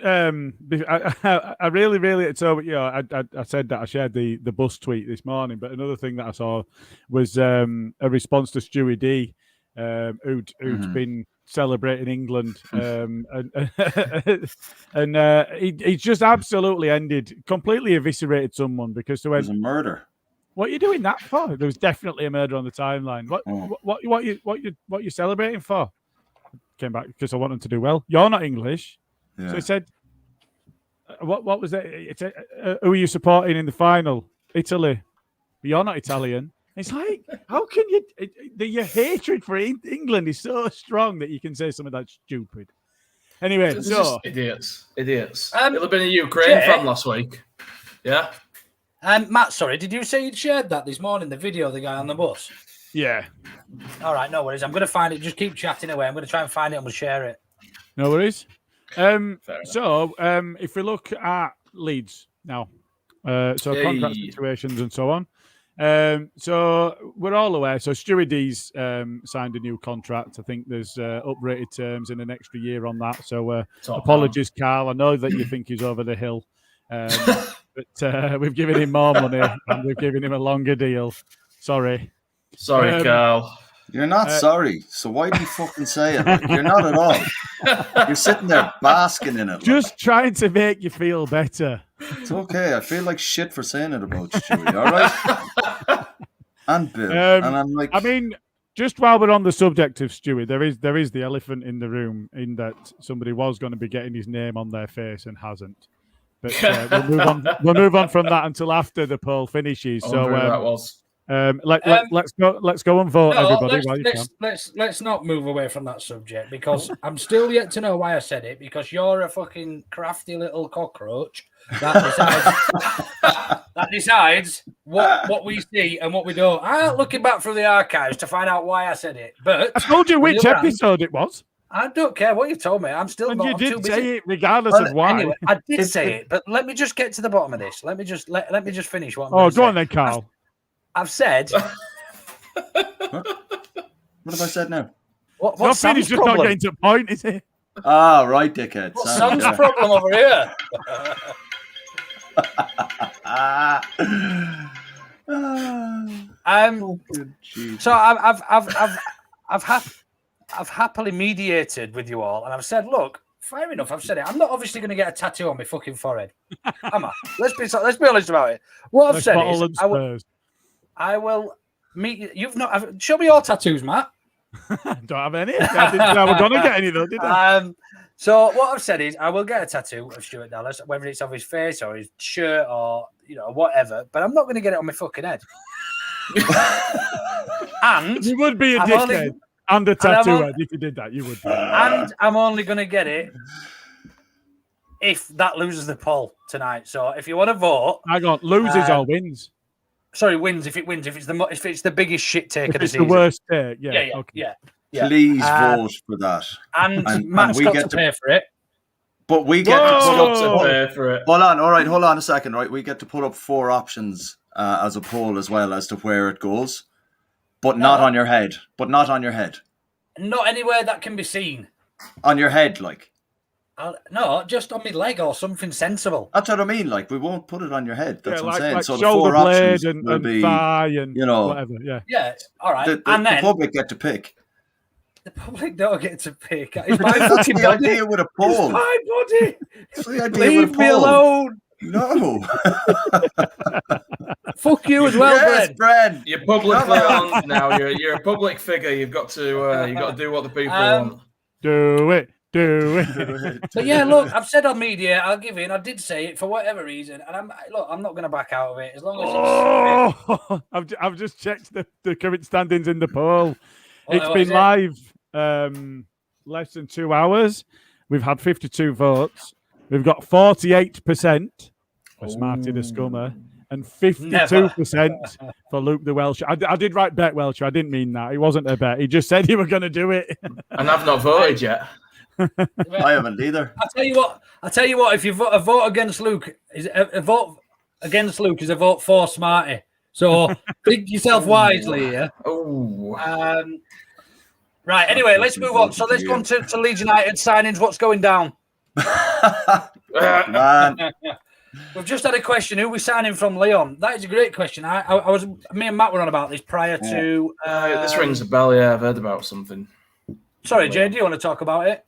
Speaker 3: I really so I said that I shared the bus tweet this morning, but another thing that I saw was a response to Stewie D, who'd been celebrating England, and he just absolutely completely eviscerated someone because they
Speaker 2: It
Speaker 3: went,
Speaker 2: was a murder.
Speaker 3: "What are you doing that for?" There was definitely a murder on the timeline. What you celebrating for? Came back because I want them to do well. You're not English.
Speaker 2: Yeah.
Speaker 3: So he said, what was it? Who are you supporting in the final? Italy. But you're not Italian. It's like, how can you? Your hatred for England is so strong that you can say something that stupid. Anyway,
Speaker 4: It's
Speaker 3: so
Speaker 4: just idiots. It'll have been a Ukraine fan last week. Yeah.
Speaker 1: Matt, sorry, did you say you'd shared that this morning, the video of the guy on the bus?
Speaker 3: yeah,
Speaker 1: All right, no worries. I'm going to find it. Just keep chatting away. I'm going to try and find it and we'll share it.
Speaker 3: no worries.
Speaker 4: enough.
Speaker 3: If we look at Leeds now, contract situations and so on. So we're all aware. So Stewie D's signed a new contract. I think there's uprated terms in an extra year on that. So apologies, Carl. I know that you think he's over the hill, but we've given him more money and we've given him a longer deal. Sorry,
Speaker 4: Carl.
Speaker 2: You're not sorry, so why do you fucking say it? Like, you're not at all. You're sitting there basking in it.
Speaker 3: Just trying to make you feel better.
Speaker 2: It's okay. I feel like shit for saying it about Stewie, all right? And Bill. And I'm like...
Speaker 3: I mean, just while we're on the subject of Stewie, there is the elephant in the room in that somebody was going to be getting his name on their face and hasn't. But we'll move on from that until after the poll finishes. So
Speaker 4: that was.
Speaker 3: Let's go and vote, everybody.
Speaker 1: Let's not move away from that subject because I'm still yet to know why I said it. Because you're a fucking crafty little cockroach that decides what we see and what we don't. I'm not looking back through the archives to find out why I said it. But
Speaker 3: I told you which episode it was.
Speaker 1: I don't care what you told me. I'm still.
Speaker 3: And
Speaker 1: not,
Speaker 3: you
Speaker 1: I'm
Speaker 3: did
Speaker 1: too busy.
Speaker 3: say it regardless of why.
Speaker 1: Anyway, I did say it, but let me just get to the bottom of this. Let me just finish what I'm
Speaker 3: Oh, go
Speaker 1: say.
Speaker 3: on then, Carl.
Speaker 1: I've said.
Speaker 2: What have I said now?
Speaker 1: What's
Speaker 3: Not
Speaker 1: Sam's
Speaker 3: finished, just
Speaker 1: problem?
Speaker 3: not getting to the point, is it?
Speaker 2: Ah, right, dickhead.
Speaker 1: What's
Speaker 2: Sam,
Speaker 1: Sam's problem over here? So I've happily mediated with you all, and I've said, look, Fair enough. I've said it. I'm not obviously going to get a tattoo on my fucking forehead. Am I? Let's be honest about it. What I've said is, I will meet you. You've not. Show me your tattoos, Matt.
Speaker 3: Don't have any. I didn't know I was going to get any though, did I?
Speaker 1: So what I've said is, I will get a tattoo of Stuart Dallas, whether it's off his face or his shirt or whatever. But I'm not going to get it on my fucking head. And
Speaker 3: you would be a dickhead and a tattoo head if you did that. You would be.
Speaker 1: And I'm only going to get it if that loses the poll tonight. So if you want to vote,
Speaker 3: I got loses or wins.
Speaker 1: Sorry, wins. If it wins, if it's the biggest shit take of the season,
Speaker 3: the worst take. Yeah.
Speaker 2: Please vote for that.
Speaker 1: And Matt's got to pay for it.
Speaker 2: But we get to
Speaker 4: pay for it.
Speaker 2: Hold on a second, right? We get to put up 4 options as a poll as well as to where it goes. But not on your head. Not
Speaker 1: anywhere that can be seen.
Speaker 2: On your head, like.
Speaker 1: No, just on my leg or something sensible.
Speaker 2: That's what I mean. Like, we won't put it on your head. That's what I'm saying.
Speaker 3: Like
Speaker 2: so the
Speaker 3: shoulder
Speaker 2: 4 options
Speaker 3: blade
Speaker 2: will be,
Speaker 3: thigh and whatever. Yeah.
Speaker 1: Yeah. All right.
Speaker 2: The public get to pick.
Speaker 1: The public don't get to pick. It's my
Speaker 2: That's
Speaker 1: fucking
Speaker 2: the
Speaker 1: body.
Speaker 2: idea with a poll.
Speaker 1: It's my body.
Speaker 2: That's the idea
Speaker 1: Leave
Speaker 2: with a
Speaker 1: me
Speaker 2: poll.
Speaker 1: alone.
Speaker 2: No.
Speaker 1: Fuck you as well,
Speaker 2: yes, Bren.
Speaker 4: You're publicly on now. You're a public figure. You've got to do what the people want.
Speaker 3: Do it.
Speaker 1: But yeah, look, I've said on media, I'll give in. I did say it for whatever reason, and I'm not going to back out of it as long as it's.
Speaker 3: I've just checked the current standings in the poll. It's been live less than 2 hours. We've had 52 votes. We've got 48% for Smarty the Scummer and 52% for Luke the Welsh. I did write bet Welsh. I didn't mean that. It wasn't a bet. He just said he were going to do it.
Speaker 4: And I've not voted yet.
Speaker 2: I haven't either.
Speaker 1: I'll tell you what. If you vote, a vote against Luke is a vote against Luke is a vote for Smarty. So think yourself wisely here. Right. Anyway, let's move on. So let's go on to Leeds United signings. What's going down?
Speaker 2: Man.
Speaker 1: We've just had a question. Who we signing from Lyon? That is a great question. Me and Matt were on about this prior to.
Speaker 4: This rings a bell. Yeah, I've heard about something.
Speaker 1: Sorry, Jay. Do you want to talk about it?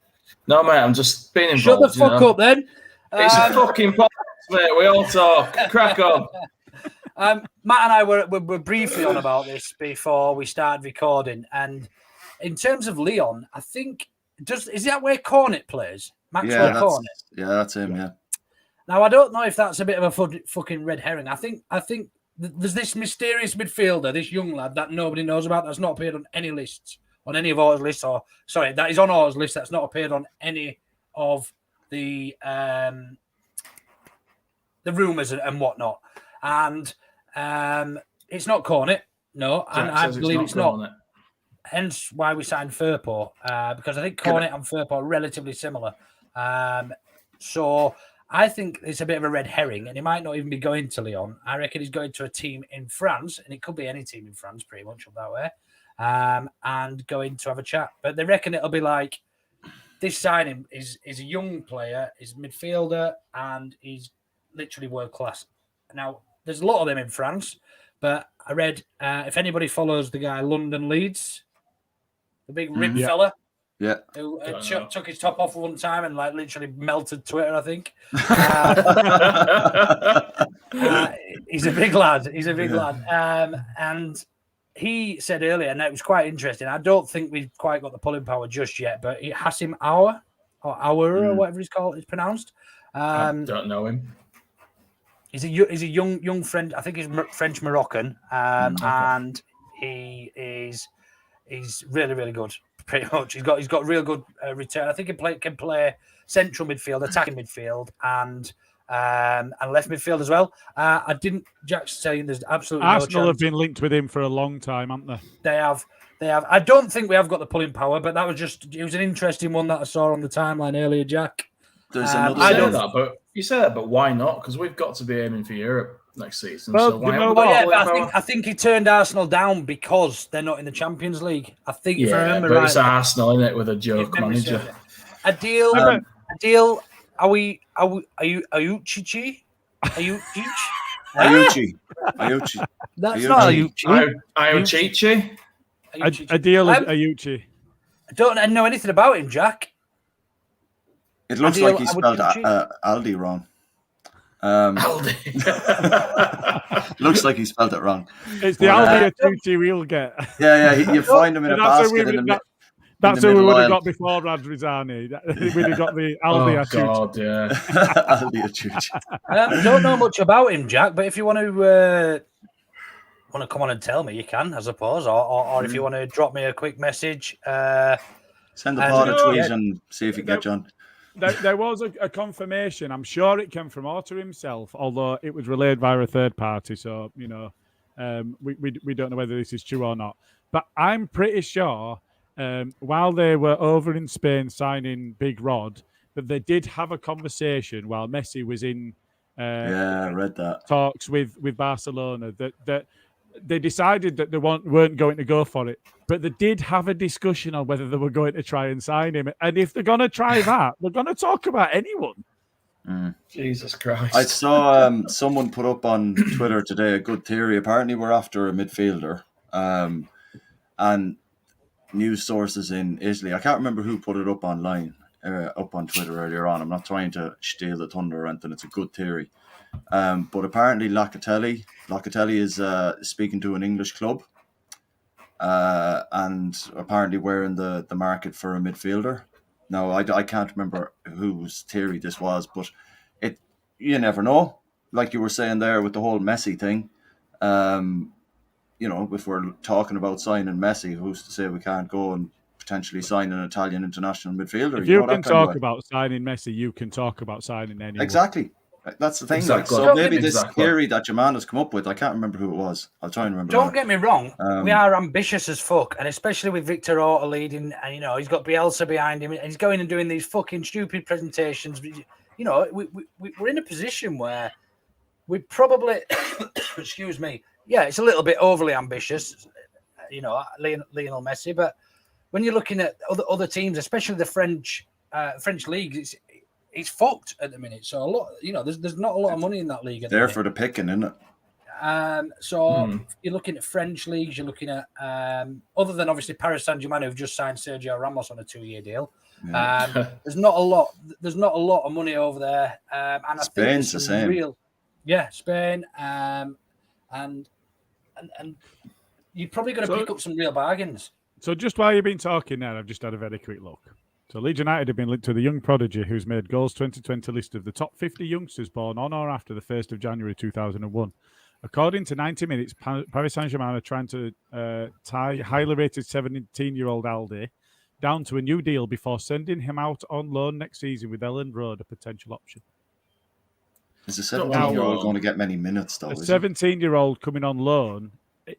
Speaker 4: No, mate. I'm just being involved.
Speaker 1: Shut the fuck up, then.
Speaker 4: It's a fucking podcast, mate. We all talk. Crack on.
Speaker 1: Matt and I were briefly on about this before we started recording, and in terms of Lyon, I think is that where Cornet plays? Maxwell Cornet.
Speaker 2: Yeah, that's him. Yeah.
Speaker 1: Now I don't know if that's a bit of a fucking red herring. I think there's this mysterious midfielder, this young lad that nobody knows about, that's not appeared on any lists, on any of ours lists, that is on ours list that's not appeared on any of the rumours and whatnot. And it's not Cornet, no, and I believe it's not. Hence why we signed Firpo, because I think Cornet and Firpo are relatively similar. So I think it's a bit of a red herring, and he might not even be going to Lyon. I reckon he's going to a team in France, and it could be any team in France, pretty much up that way, and going to have a chat. But they reckon it'll be like this signing is a young player, is a midfielder, and he's literally world class. Now, there's a lot of them in France, but I read if anybody follows the guy London Leeds, the big rib fella, who took his top off one time and like literally melted Twitter, I think. He's a big lad. And he said earlier, and it was quite interesting. I don't think we've quite got the pulling power just yet, but Hassim Aouar or whatever it's pronounced.
Speaker 4: I don't know him.
Speaker 1: He's a young friend. I think he's French Moroccan, and he's really, really good. Pretty much, he's got real good return. I think he can play central midfield, attacking midfield, and left midfield as well. Jack's saying there's absolutely
Speaker 3: Arsenal
Speaker 1: no
Speaker 3: have been linked with him for a long time, haven't they?
Speaker 1: They have. I don't think we have got the pulling power, but it was an interesting one that I saw on the timeline earlier, Jack.
Speaker 2: There's another.
Speaker 4: I know that, but you say that, but why not? Because we've got to be aiming for Europe next season.
Speaker 3: Well,
Speaker 4: so why
Speaker 1: I think he turned Arsenal down because they're not in the Champions League. I think if I remember right,
Speaker 4: it's Arsenal, isn't it, with a joke manager?
Speaker 1: A deal. Are you Ayuchi?
Speaker 2: Ayuchi.
Speaker 1: That's not Ayuchi.
Speaker 4: Ayuchi.
Speaker 3: A deal of Ayuchi.
Speaker 1: I don't know anything about him, Jack.
Speaker 2: It looks like he spelled Aldi wrong.
Speaker 4: Aldi.
Speaker 2: Looks like he spelled it wrong.
Speaker 3: It's the Aldi Tucci we'll get.
Speaker 2: Yeah. You find him in a basket in the
Speaker 3: That's who we would have got before Radrizzani. We'd have got the Aldi Tucci.
Speaker 4: God, yeah.
Speaker 2: Aldi Tucci.
Speaker 1: I don't know much about him, Jack, but if you want to come on and tell me, you can, I suppose, or if you want to drop me a quick message.
Speaker 2: Send the pod a tweet and see if you get John.
Speaker 3: There was a confirmation. I'm sure it came from Orta himself, although it was relayed via a third party. So, we don't know whether this is true or not. But I'm pretty sure while they were over in Spain signing Big Rod, that they did have a conversation while Messi was in
Speaker 2: I read that.
Speaker 3: Talks with Barcelona that they decided that they weren't going to go for it, but they did have a discussion on whether they were going to try and sign him. And if they're going to try that, they're going to talk about anyone.
Speaker 4: Jesus Christ.
Speaker 2: I saw someone put up on Twitter today a good theory. Apparently we're after a midfielder. And news sources in Italy, I can't remember who put it up online, up on Twitter earlier on. I'm not trying to steal the thunder or anything. It's a good theory. But apparently Locatelli is speaking to an English club, and apparently we're in the market for a midfielder. Now I can't remember whose theory this was, but you never know. Like you were saying there with the whole Messi thing, if we're talking about signing Messi, who's to say we can't go and potentially sign an Italian international midfielder?
Speaker 3: If you can talk about signing Messi, you can talk about signing anyone.
Speaker 2: Exactly. That's the thing.
Speaker 4: Exactly.
Speaker 2: So maybe this theory that Jaman come up with, I can't remember who it was. I'll try and remember.
Speaker 1: Don't get me wrong. We are ambitious as fuck, and especially with Victor Orta leading, and he's got Bielsa behind him, and he's going and doing these fucking stupid presentations. We're in a position where we probably, excuse me, yeah, it's a little bit overly ambitious, Lionel Messi. But when you're looking at other teams, especially the French leagues, it's fucked at the minute. So a lot, there's not a lot of money in that league.
Speaker 2: There for the picking, isn't it?
Speaker 1: You're looking at French leagues. You're looking at other than obviously Paris Saint-Germain, who've just signed Sergio Ramos on a 2-year deal. Yeah. There's not a lot. There's not a lot of money over there. And
Speaker 2: Spain's the same.
Speaker 1: Spain. And you're probably going to pick up some real bargains.
Speaker 3: So just while you've been talking there, I've just had a very quick look. So Leeds United have been linked to the young prodigy who's made Goals 2020 list of the top 50 youngsters born on or after the 1st of January 2001. According to 90 Minutes, Paris Saint-Germain are trying to tie highly rated 17-year-old Aldi down to a new deal before sending him out on loan next season with Ellen Road a potential option.
Speaker 2: Is a 17-year-old going to get many minutes, though?
Speaker 3: A 17-year-old coming on loan,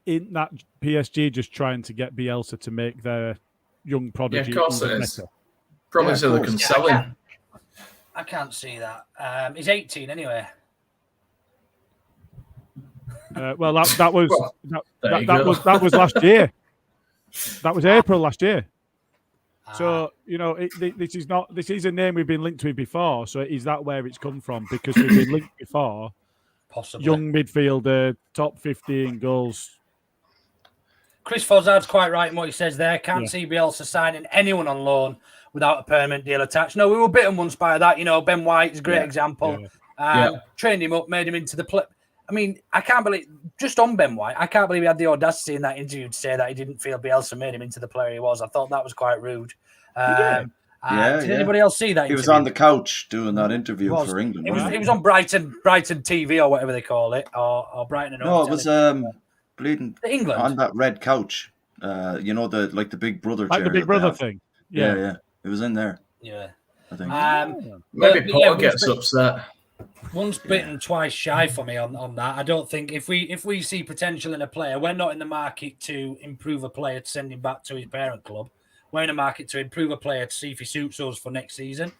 Speaker 3: in that PSG just trying to get Bielsa to make their young prodigy.
Speaker 4: Yeah, of course it is.
Speaker 3: Better.
Speaker 4: Probably so they can sell him.
Speaker 1: I can't see that. He's 18 anyway.
Speaker 3: Well, that was last year. That was April last year. So this is a name we've been linked with before. So is that where it's come from? Because we've been linked before.
Speaker 1: Possibly.
Speaker 3: Young midfielder, top 50 in goals.
Speaker 1: Chris Fozzard's quite right in what he says there. Can't see Bielsa signing anyone on loan without a permanent deal attached. No, we were bitten once by that. Ben White is a great example. Trained him up, made him into the play. I mean, I can't believe, just on Ben White, I can't believe he had the audacity in that interview to say that he didn't feel Bielsa made him into the player he was. I thought that was quite rude. Did anybody else see that?
Speaker 2: He was on the couch doing that interview for England.
Speaker 1: It was on Brighton TV or whatever they call it, or Brighton and
Speaker 2: No, it was bleeding
Speaker 1: England
Speaker 2: on that red couch. The Big Brother chair.
Speaker 3: Like the Big Brother thing.
Speaker 2: Yeah. It was in there.
Speaker 1: Yeah.
Speaker 2: I think.
Speaker 4: Maybe Potter gets upset.
Speaker 1: Once bitten, twice shy for me on that. I don't think if we see potential in a player, we're not in the market to improve a player to send him back to his parent club. We're in the market to improve a player to see if he suits us for next season.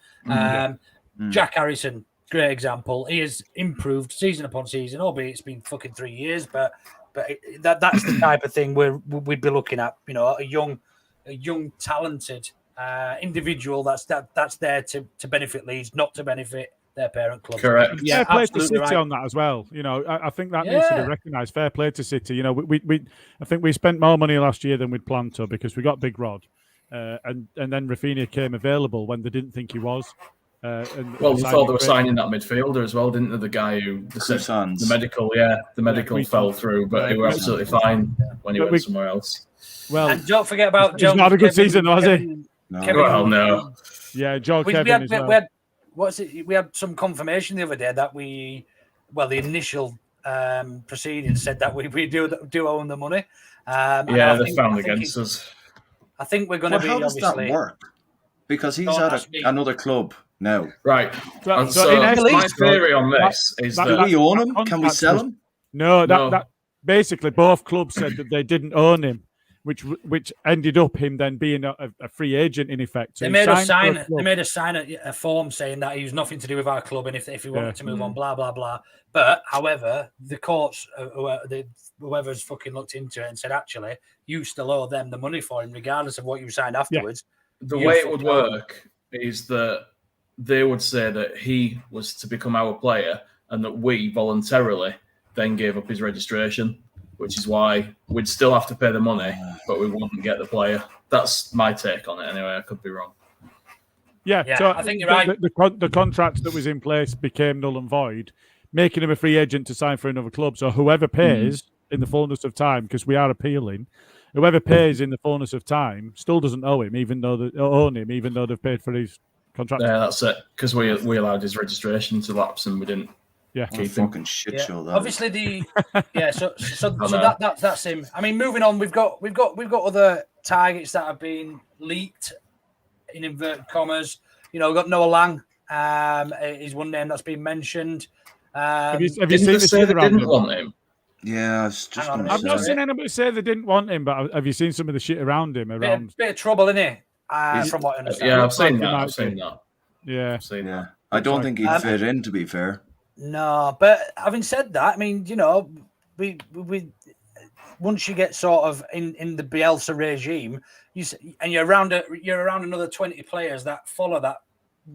Speaker 1: Jack Harrison, great example. He has improved season upon season, albeit it's been fucking 3 years, but that's the type of thing we'd be looking at. A young, talented individual that's there to benefit Leeds, not to benefit their parent club.
Speaker 4: Correct.
Speaker 3: Yeah, fair play to City on that as well. I think that needs to be recognised. Fair play to City. I think we spent more money last year than we'd planned to because we got Big Rod, and then Rafinha came available when they didn't think he was.
Speaker 4: Well, you thought they were signing that midfielder as well, didn't they? The guy who the medical fell through, but he was absolutely fine when he went somewhere else.
Speaker 3: Well,
Speaker 1: and don't forget about
Speaker 3: he's not a good season, has he?
Speaker 4: Well, no.
Speaker 3: Yeah, Joe Kevin as well.
Speaker 1: We had some confirmation the other day that the initial proceedings said that we do own the money.
Speaker 2: They
Speaker 4: found against us.
Speaker 1: I think we're going to be.
Speaker 2: How does that work? Because he's at another club now.
Speaker 4: Right.
Speaker 3: So
Speaker 4: my theory on this is that
Speaker 2: do we own him? Can we sell him?
Speaker 3: No, that basically both clubs said that they didn't own him, which ended up him then being a free agent in effect. So
Speaker 1: they made us sign a form saying that he was nothing to do with our club, and if he wanted to move on, blah blah blah. But however, the courts, whoever's fucking looked into it and said, actually, you still owe them the money for him, regardless of what you signed afterwards.
Speaker 4: The way it would work is that they would say that he was to become our player and that we voluntarily then gave up his registration, which is why we'd still have to pay the money, but we wouldn't get the player. That's my take on it anyway. I could be wrong.
Speaker 3: Yeah, so
Speaker 1: I think you're right.
Speaker 3: The contract that was in place became null and void, making him a free agent to sign for another club. So whoever pays in the fullness of time, because we are appealing, whoever pays in the fullness of time still doesn't owe him, even though they've paid for his contract.
Speaker 4: Yeah, that's it. Because we allowed his registration to lapse and we didn't.
Speaker 3: Yeah,
Speaker 2: keep him. Fucking shit show. That
Speaker 1: obviously that's him. I mean, moving on, we've got other targets that have been leaked in inverted commas. We've got Noah Lang. Is one name that's been mentioned.
Speaker 3: Have you seen the shit around
Speaker 4: didn't want him?
Speaker 2: Yeah, I was just
Speaker 3: I've not seen anybody say they didn't want him, but have you seen some of the shit around him?
Speaker 1: Bit of trouble, innit? From what I understand.
Speaker 4: Yeah, I've seen that.
Speaker 3: Yeah,
Speaker 2: I don't think he'd fit in, to be fair.
Speaker 1: No, but having said that, I mean, we once you get sort of in the Bielsa regime, you're around another 20 players that follow that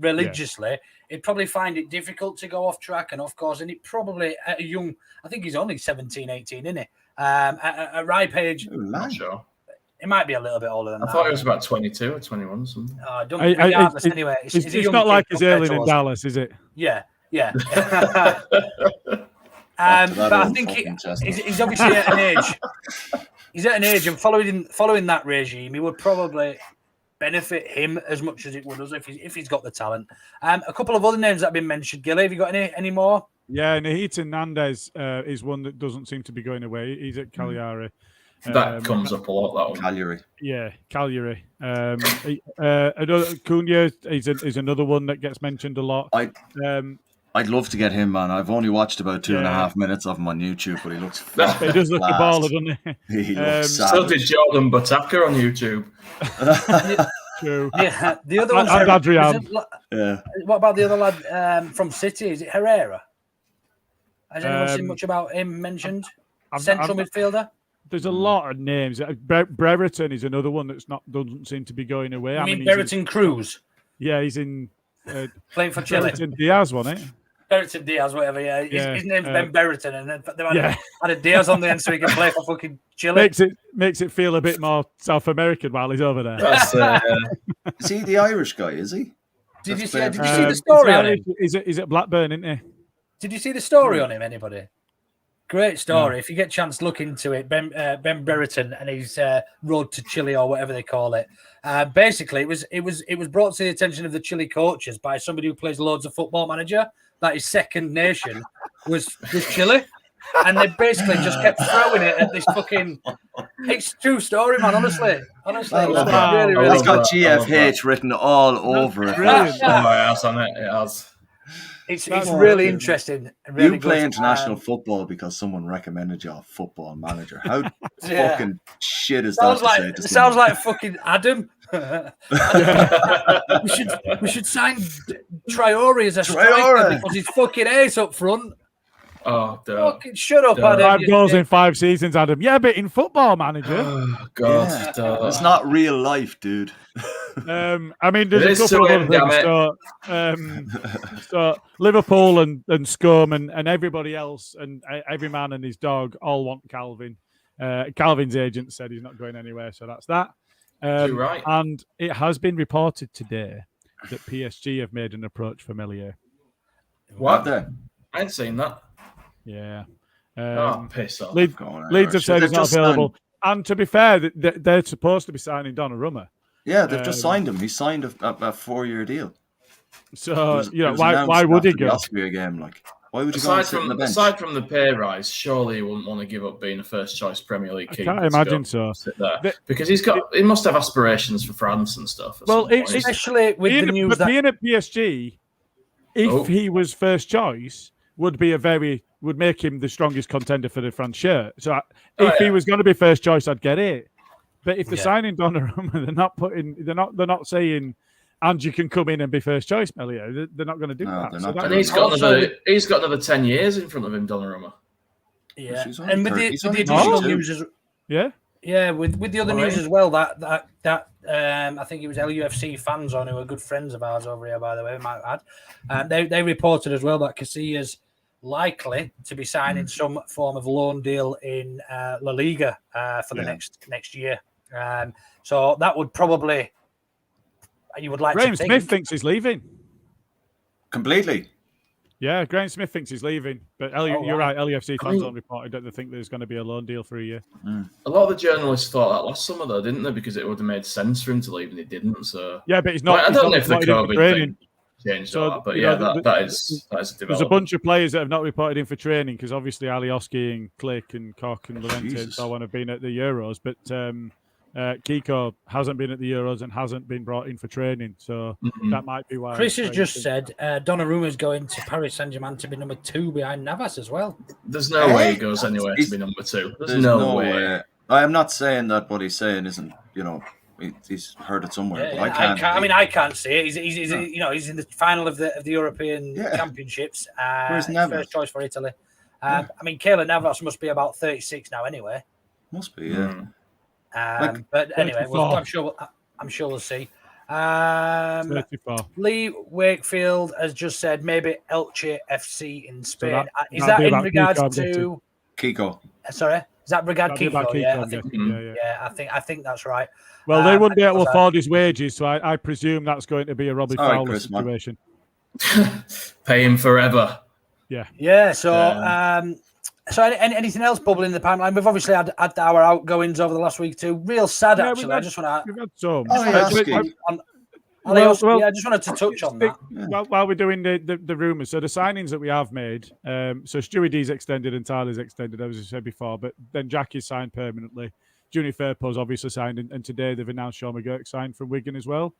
Speaker 1: religiously, it'd probably find it difficult to go off track and off course. And it probably at a young, I think he's only 17, 18, isn't he? At a ripe age,
Speaker 4: I'm not sure.
Speaker 1: It might be a little bit older than that.
Speaker 4: I thought he was about 22 or 21. Something.
Speaker 1: Anyway,
Speaker 3: it's not like he's Erling in Dallas, is it?
Speaker 1: Yeah. But I think he's obviously at an age. He's at an age, and following that regime, he would probably benefit him as much as it would us if he's got the talent. A couple of other names that have been mentioned. Gilly, have you got any more?
Speaker 3: Yeah, Nahita Nandez is one that doesn't seem to be going away. He's at Cagliari.
Speaker 4: That comes up a lot. That one.
Speaker 2: Cagliari.
Speaker 3: Yeah, Cagliari. Another Cunha is another one that gets mentioned a lot.
Speaker 2: I'd love to get him, man. I've only watched about 2.5 minutes of him on YouTube, but he looks.
Speaker 3: He does look a baller, doesn't
Speaker 2: he? He looks
Speaker 4: so did Jordan Bataka on YouTube.
Speaker 3: True.
Speaker 1: Yeah, the other one.
Speaker 3: Adrian.
Speaker 2: Yeah.
Speaker 1: What about the other lad from City? Is it Herrera? Has anyone seen much about him mentioned? Central midfielder.
Speaker 3: There's a lot of names. Brereton is another one doesn't seem to be going away.
Speaker 1: I mean Brereton Cruz?
Speaker 3: Yeah, he's in
Speaker 1: playing for Chile.
Speaker 3: Brereton Diaz, wasn't it?
Speaker 1: Brereton Diaz, whatever. Yeah, his name's Ben Brereton, and then they had a Diaz on the end so he can play for fucking Chile.
Speaker 3: Makes it feel a bit more South American while he's over there.
Speaker 2: Is he the Irish guy? Is he?
Speaker 1: Did you see the story on him?
Speaker 3: He's at Blackburn, isn't he?
Speaker 1: Did you see the story on him? Anybody? Great story. If you get a chance, look into it. Ben Brereton and his road to Chile or whatever they call it. Basically, it was brought to the attention of the Chile coaches by somebody who plays loads of Football Manager that his second nation was Chile, and they basically just kept throwing it at this fucking. It's a true story, man. Honestly, it's
Speaker 2: got GFH written all over it.
Speaker 3: Brilliant.
Speaker 4: On it. It has.
Speaker 1: It's really interesting. Really
Speaker 2: you play international football because someone recommended you a Football Manager. How fucking shit is that?
Speaker 1: It sounds like fucking Adam. we should sign Traore as a striker because he's fucking ace up front.
Speaker 4: Oh,
Speaker 1: fucking shut up,
Speaker 3: Adam.
Speaker 1: Adam.
Speaker 3: 5 goals in 5 seasons, Adam. Yeah, but in Football Manager.
Speaker 4: Oh, God.
Speaker 2: Yeah. It's not real life, dude.
Speaker 3: I mean, there's a couple of other things. So Liverpool and Scum and everybody else and every man and his dog all want Calvin. Calvin's agent said he's not going anywhere, so that's that.
Speaker 4: You're right.
Speaker 3: And it has been reported today that PSG have made an approach for Meslier.
Speaker 4: What?
Speaker 2: Have
Speaker 4: I ain't seen that.
Speaker 3: Yeah.
Speaker 4: Piss off.
Speaker 3: Leeds have said he's not available. And to be fair, they're supposed to be signing Donnarumma.
Speaker 2: Yeah, they've just signed him. He signed a 4-year deal.
Speaker 3: So, why would he go?
Speaker 2: The Austria game, like, why would you go and sit on the bench?
Speaker 4: Aside from the pay rise, surely he wouldn't want to give up being a first-choice Premier League keeper.
Speaker 3: I can't imagine so.
Speaker 4: Sit there. Because he must have aspirations for France and stuff.
Speaker 3: Well,
Speaker 1: especially with the news that
Speaker 3: being at PSG, if he was first choice, would make him the strongest contender for the France shirt. So if he was going to be first choice, I'd get it. But if they're signing Donnarumma, they're not saying, and you can come in and be first choice, Meslier. They're not going to do that.
Speaker 4: And he's got another 10 years in front of him, Donnarumma.
Speaker 1: Yeah, and with the additional news, with the other news as well, that I think it was LUFC fans on who are good friends of ours over here, by the way, we might add. They reported as well that Casillas likely to be signing some form of loan deal in La Liga for the next year. So that would probably, you would like
Speaker 3: Graham
Speaker 1: to think.
Speaker 3: Smith thinks he's leaving.
Speaker 2: Completely.
Speaker 3: Yeah, Graham Smith thinks he's leaving. But you're right, LUFC fans on reported that they think there's going to be a loan deal for a year.
Speaker 4: A lot of the journalists thought that last summer, though, didn't they? Because it would have made sense for him to leave, and it didn't. So
Speaker 3: yeah, but he's not.
Speaker 4: I don't know if the COVID
Speaker 3: training
Speaker 4: thing changed all that, but that is a development.
Speaker 3: There's a bunch of players that have not reported in for training because obviously Alioski and Click and Koch and Lorente and so on have been at the Euros, but Kiko hasn't been at the Euros and hasn't been brought in for training, so that might be why.
Speaker 1: Chris has just said Donnarumma is going to Paris Saint-Germain to be number 2 behind Navas as well.
Speaker 4: There's no way he goes anywhere to be number 2. There's no way.
Speaker 2: I am not saying that what he's saying isn't, he's heard it somewhere.
Speaker 1: Yeah,
Speaker 2: but
Speaker 1: I can't see it. He's in the final of the European Championships.
Speaker 2: Where's Navas?
Speaker 1: First choice for Italy. Keylor Navas must be about 36 now anyway.
Speaker 2: Must be, yeah.
Speaker 1: But anyway, I'm sure we'll see. Lee Wakefield has just said maybe Elche FC in Spain. Is that in regards to
Speaker 2: Kiko?
Speaker 1: Sorry, is that Brigade Kiko? I think that's right.
Speaker 3: Well, they wouldn't be able to afford his wages, so I presume that's going to be a Robbie Fowler situation.
Speaker 4: Pay him forever.
Speaker 3: Yeah.
Speaker 1: So anything else bubbling in the pipeline? We've obviously had our outgoings over the last week too. Real sad, actually. I just want to.
Speaker 3: We've had some.
Speaker 1: I just wanted to touch on that.
Speaker 3: While we're doing the rumours, so the signings that we have made, so Stewie D's extended and Tyler's extended, as I said before, but then Jackie's signed permanently. Junior Firpo's obviously signed, and today they've announced Sean McGurk signed from Wigan as well.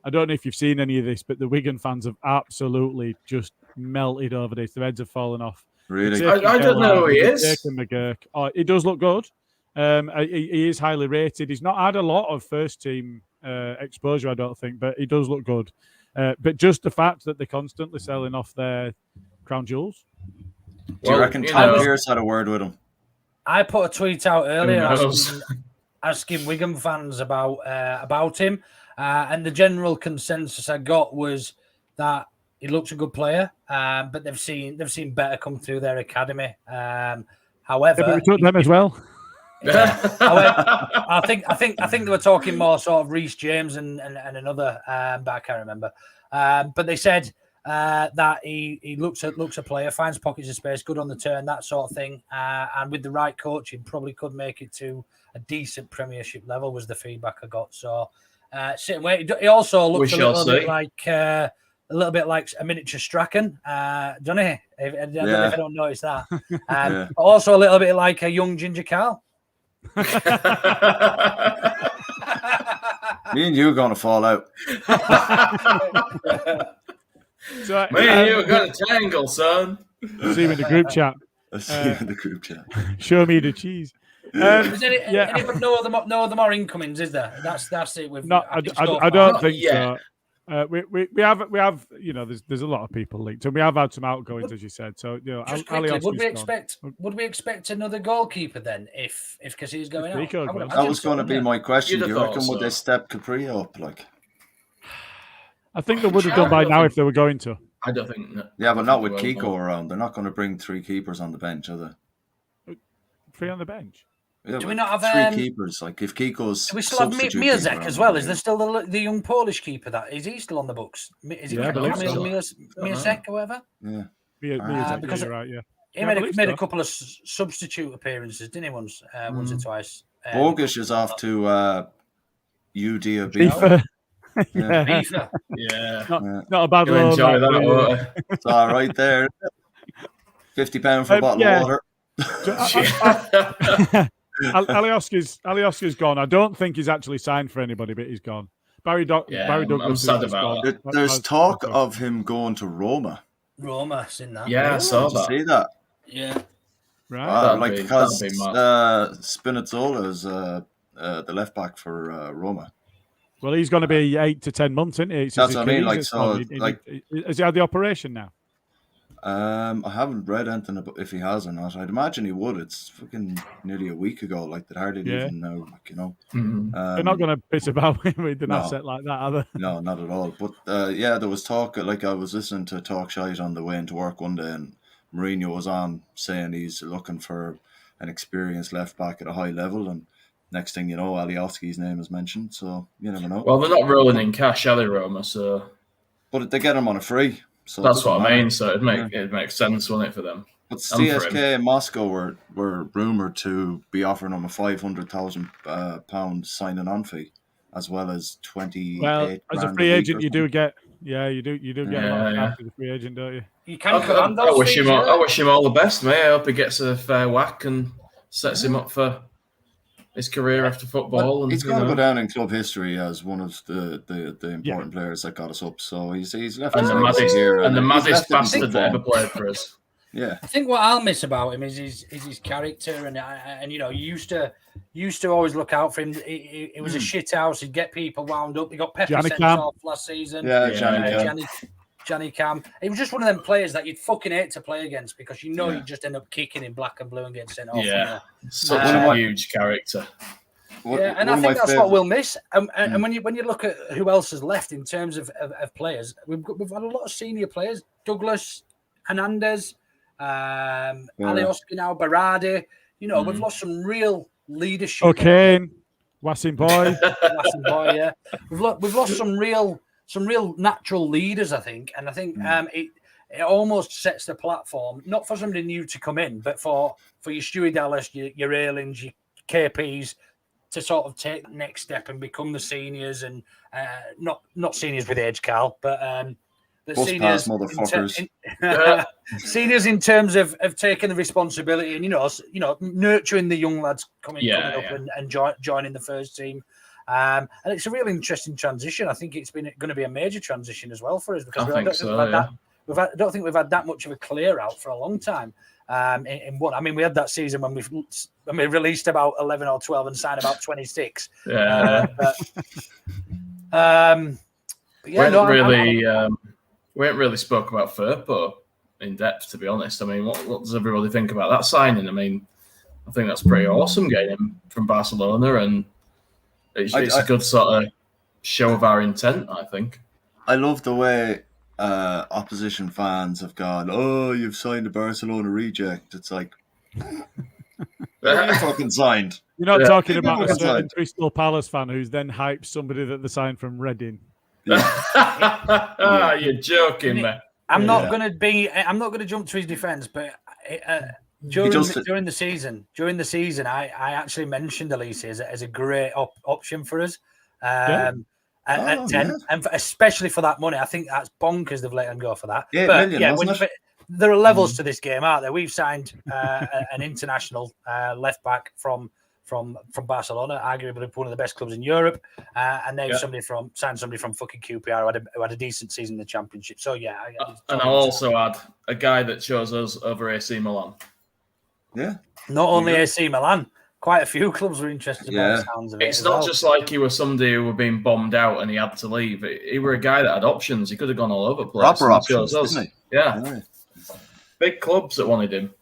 Speaker 3: I don't know if you've seen any of this, but the Wigan fans have absolutely just melted over this. Their heads have fallen off.
Speaker 2: Really?
Speaker 4: I don't know who he is.
Speaker 3: McGurk. He does look good. He is highly rated. He's not had a lot of first team exposure, I don't think, but he does look good. But just the fact that they're constantly selling off their crown jewels.
Speaker 2: Do you reckon Tom Pearce had a word with him?
Speaker 1: I put a tweet out earlier asking Wigan fans about him, and the general consensus I got was that he looks a good player, but they've seen better come through their academy. However,
Speaker 3: but we took them as well.
Speaker 1: However, I think they were talking more sort of Reece James and another, but I can't remember. But they said that he looks a player, finds pockets of space, good on the turn, that sort of thing, and with the right coaching, probably could make it to a decent Premiership level. Was the feedback I got. So sitting where he also looks a little bit like a miniature Strachan, don't he? I don't know if I don't notice that. But also a little bit like a young Ginger Carl.
Speaker 2: Me and you are going to fall out.
Speaker 4: So, me and you are going to tangle, son.
Speaker 3: See you in the group chat. Show me the cheese.
Speaker 1: Is there no other more incomings? Is there? That's it.
Speaker 3: I don't think so. We have there's a lot of people linked, and we have had some outgoings, as you said. So
Speaker 1: quickly, would we expect another goalkeeper then if Casillas going out?
Speaker 2: That was going to be my question. Do you reckon would they step Capri up?
Speaker 3: I think they would have done by now if they were going to.
Speaker 4: I don't think. No.
Speaker 2: Yeah, but not with Kiko around. They're not going to bring 3 keepers on the bench, are they?
Speaker 3: 3 on the bench.
Speaker 2: Yeah,
Speaker 1: Do we not have
Speaker 2: three keepers? Like if Kiko's,
Speaker 1: do we still have
Speaker 2: substitute
Speaker 1: Miazek
Speaker 2: keeper,
Speaker 1: as well? Is there still the young Polish keeper that is he still on the books? Is it
Speaker 3: Yeah, I believe
Speaker 1: Kamil
Speaker 3: so.
Speaker 1: Miazek or whatever?
Speaker 2: Yeah,
Speaker 3: Miazek,
Speaker 1: because
Speaker 3: you're right. Yeah,
Speaker 1: he
Speaker 3: I believe
Speaker 1: made
Speaker 3: so.
Speaker 1: a couple of substitute appearances, didn't he? Once or twice.
Speaker 2: Bogish is off to UD Ibiza.
Speaker 3: FIFA.
Speaker 2: Yeah.
Speaker 1: FIFA.
Speaker 4: Yeah.
Speaker 3: Not a bad
Speaker 4: You'll
Speaker 3: loan.
Speaker 4: enjoy that,
Speaker 3: for you.
Speaker 4: won't you?
Speaker 2: It's all right there. £50 for a bottle of water.
Speaker 3: Alioski's gone. I don't think he's actually signed for anybody, but he's gone. Barry Douglas.
Speaker 4: I'm sad
Speaker 3: is
Speaker 4: about
Speaker 3: gone.
Speaker 2: There's talk of him going to Roma.
Speaker 1: Roma, seen that.
Speaker 4: Yeah, I saw
Speaker 2: Did you
Speaker 4: that.
Speaker 2: see that?
Speaker 1: Yeah.
Speaker 3: Right.
Speaker 2: Because
Speaker 4: that'd be mad.
Speaker 2: Spinazzola is the left back for Roma.
Speaker 3: Well, he's going to be 8 to 10 months, isn't he? It's
Speaker 2: That's
Speaker 3: his
Speaker 2: what I mean.
Speaker 3: Achilles
Speaker 2: Like,
Speaker 3: that's gone. Has he had the operation now?
Speaker 2: I haven't read anything about if he has or not. I'd imagine he would. It's fucking nearly a week ago. Like that hardly even know. Like,
Speaker 4: Mm-hmm.
Speaker 3: They're not going to piss about with an
Speaker 2: no.
Speaker 3: asset like that, are they?
Speaker 2: No, not at all. But there was talk. Like I was listening to Talk Shite on the way into work one day, and Mourinho was on saying he's looking for an experienced left back at a high level, and next thing you know, Alioski's name is mentioned. So you never know.
Speaker 4: Well, they're not rolling in cash, are they, Roma? So,
Speaker 2: but they get him on a free. So
Speaker 4: that's what I mean. So it'd make sense, wouldn't it, for them?
Speaker 2: But CSK and Moscow were rumoured to be offering him a £500,000 signing on fee, as well as 28.
Speaker 3: Well, as a free agent, you do get get a lot of cash as a free agent, don't you?
Speaker 1: You can
Speaker 4: I wish him all the best, mate. I hope he gets a fair whack and sets him up for his career after football.
Speaker 2: He's going to go down in club history as one of the important players that got us up. So he's left
Speaker 4: and
Speaker 2: his
Speaker 4: the
Speaker 2: legacy here,
Speaker 4: and the
Speaker 2: he's
Speaker 4: maddest
Speaker 2: left it in
Speaker 4: bastard
Speaker 2: good
Speaker 4: that ever
Speaker 2: form.
Speaker 4: played for us.
Speaker 2: Yeah,
Speaker 1: I think what I'll miss about him is his character, and you used to always look out for him. It was a shit house. He'd get people wound up. He got Pepe sent off last season. Johnny Cam. He was just one of them players that you'd fucking hate to play against because you'd just end up kicking in black and blue and getting sent off.
Speaker 4: Yeah, such a huge character.
Speaker 1: And I think that's what we'll miss. And when you look at who else has left in terms of players, we've had a lot of senior players: Douglas, Hernandez, Alioski now, Berardi. We've lost some real leadership.
Speaker 3: O'Kane, Wassim Boy.
Speaker 1: Yeah. We've lost some real natural leaders, I think, and I think it almost sets the platform not for somebody new to come in, but for your Stewie Dallas, your Aylings, your KPs to sort of take the next step and become the seniors, and not seniors with age, Carl, but the seniors,
Speaker 2: motherfuckers.
Speaker 1: Seniors in terms of taking the responsibility and nurturing the young lads coming up and joining the first team. And it's a really interesting transition. I think it's going to be a major transition as well for us because I don't think we've had that much of a clear out for a long time. In one, I mean, we had that season when we released about 11 or 12 and signed about 26.
Speaker 4: Yeah. We haven't really spoke about Firpo in depth, to be honest. I mean, what does everybody think about that signing? I mean, I think that's pretty awesome getting him from Barcelona, and it's a good sort of show of our intent, I think.
Speaker 2: I love the way opposition fans have gone, "Oh, you've signed a Barcelona reject." It's like, where are you fucking signed?
Speaker 3: You're not talking about a certain Crystal Palace fan who's then hyped somebody that they signed from Reading.
Speaker 4: You're joking, man.
Speaker 1: I'm not going to jump to his defence, but during the season, I actually mentioned Elise as a great option for us. At 10, and especially for that money, I think that's bonkers they've let him go for that.
Speaker 2: $8 million,
Speaker 1: but there are levels to this game, aren't there? We've signed an international left back from Barcelona, arguably one of the best clubs in Europe, and they've signed somebody from fucking QPR who had a decent season in the Championship. So and
Speaker 4: I also had a guy that chose us over AC Milan.
Speaker 2: Yeah,
Speaker 1: not only AC Milan. Quite a few clubs were interested by the sounds of it.
Speaker 4: It's not just like he was somebody who were being bombed out and he had to leave. He were a guy that had options. He could have gone all over the place.
Speaker 2: Proper options, isn't he?
Speaker 4: Yeah. Big clubs that wanted him.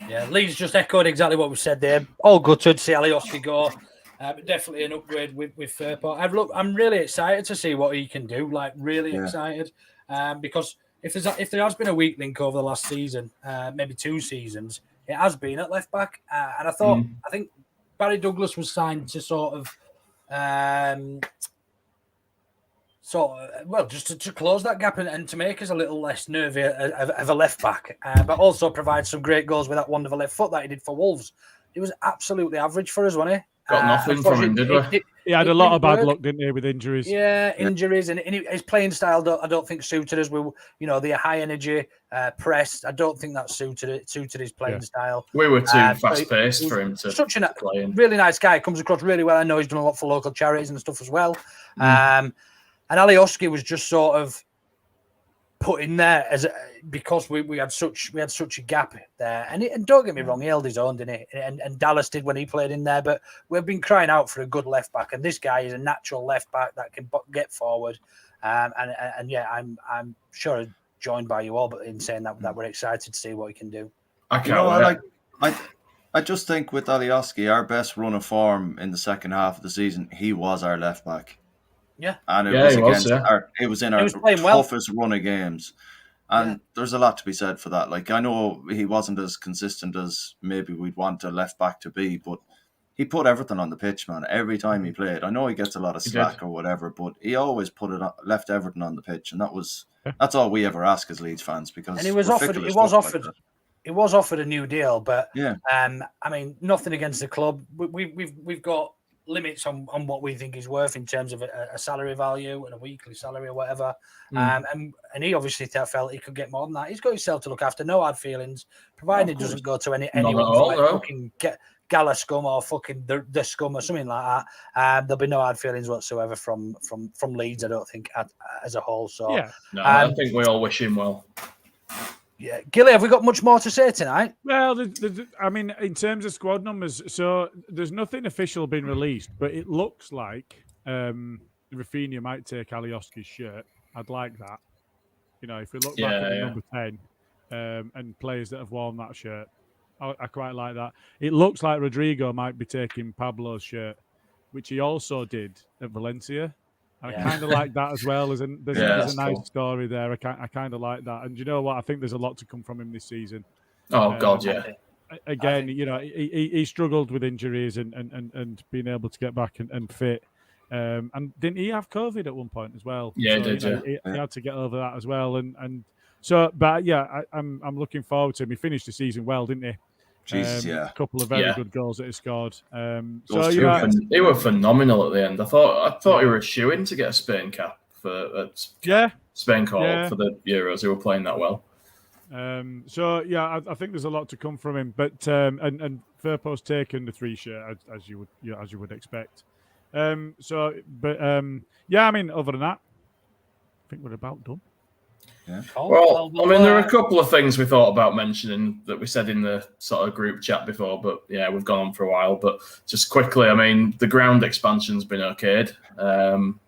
Speaker 1: Yeah, Leeds just echoed exactly what we said there. All gutted to see Alioski go. But definitely an upgrade with Firpo. I'm really excited to see what he can do. Like, really excited. Because if there has been a weak link over the last season, maybe 2 seasons, it has been at left back, and I think Barry Douglas was signed to sort of just to close that gap and to make us a little less nervy of a left back, but also provide some great goals with that wonderful left foot that he did for Wolves. He was absolutely average for us, wasn't he?
Speaker 4: Got nothing from him, did we?
Speaker 3: He had a lot of bad luck, didn't he, with injuries?
Speaker 1: Yeah, injuries, and his playing style, I don't think suited us. The high energy press. I don't think that suited his playing style.
Speaker 4: We were too fast paced for him to
Speaker 1: such a
Speaker 4: play in.
Speaker 1: Really nice guy. Comes across really well. I know he's done a lot for local charities and stuff as well. And Alioski was just sort of put in there because we had such a gap there. And don't get me wrong, he held his own, didn't he? And Dallas did when he played in there. But we've been crying out for a good left back, and this guy is a natural left back that can get forward. And yeah, I'm sure joined by you all, but in saying that we're excited to see what he can do.
Speaker 2: I just think with Alioski, our best run of form in the second half of the season, he was our left back.
Speaker 1: Yeah,
Speaker 2: and it was in our toughest run of games, and there's a lot to be said for that. Like, I know he wasn't as consistent as maybe we'd want a left back to be, but he put everything on the pitch, man. Every time he played, I know he gets a lot of slack or whatever, but he always left everything on the pitch, and that's all we ever ask as Leeds fans. Because
Speaker 1: and he was offered a new deal, but I mean, nothing against the club. We've got limits on what we think he's worth in terms of a salary value and a weekly salary or whatever. And he obviously felt he could get more than that. He's got himself to look after, no hard feelings, provided he doesn't go to anyone fucking Gala scum or fucking the scum or something like that. There'll be no hard feelings whatsoever from Leeds, I don't think, as a whole. So
Speaker 4: I think we all wish him well.
Speaker 1: Yeah, Gilly, have we got much more to say tonight?
Speaker 3: Well, I mean, in terms of squad numbers, so there's nothing official been released, but it looks like Rafinha might take Alioski's shirt. I'd like that. If we look back at the number 10 and players that have worn that shirt, I quite like that. It looks like Rodrigo might be taking Pablo's shirt, which he also did at Valencia. I kind of like that as well. There's a nice story there. I kind of like that. And you know what? I think there's a lot to come from him this season.
Speaker 4: Oh, God, yeah.
Speaker 3: Again, he struggled with injuries and being able to get back and fit. And didn't he have COVID at one point as well?
Speaker 4: Yeah, he did.
Speaker 3: He had to get over that as well. And so, but yeah, I'm looking forward to him. He finished the season well, didn't he?
Speaker 2: Jesus,
Speaker 3: A couple of very good goals that he scored.
Speaker 4: They were phenomenal at the end. I thought he were a shoo-in to get a Spain cap for Spain call for the Euros. They were playing that well.
Speaker 3: I think there's a lot to come from him. But and Firpo's taken the 3 shirt as you would expect. I mean, other than that, I think we're about done.
Speaker 2: Yeah.
Speaker 4: Well, I mean, there are a couple of things we thought about mentioning that we said in the sort of group chat before, but yeah, we've gone on for a while. But just quickly, I mean, the ground expansion's been okayed.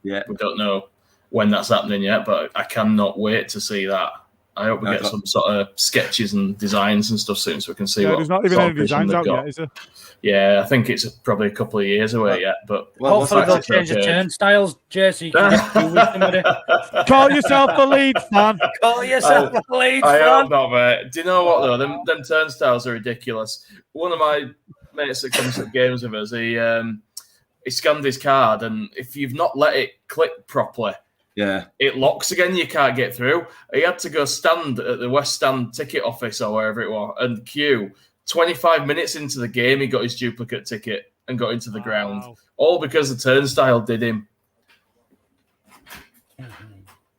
Speaker 4: We don't know when that's happening yet, but I cannot wait to see that. I hope we get some sort of sketches and designs and stuff soon so we can see what.
Speaker 3: There's not even any designs out yet, is there?
Speaker 4: Yeah, I think it's probably a couple of years away yet, but
Speaker 1: hopefully they'll change the turnstiles, Jesse. Call
Speaker 3: yourself a Leeds fan.
Speaker 1: Call yourself a Leeds fan.
Speaker 4: I hope not, mate. Do you know what though? Them turnstiles are ridiculous. One of my mates that comes to games with us, he scanned his card, and if you've not let it click properly, it locks again. You can't get through. He had to go stand at the West Stand ticket office or wherever it was and queue. 25 minutes into the game, he got his duplicate ticket and got into the ground. All because the turnstile did him.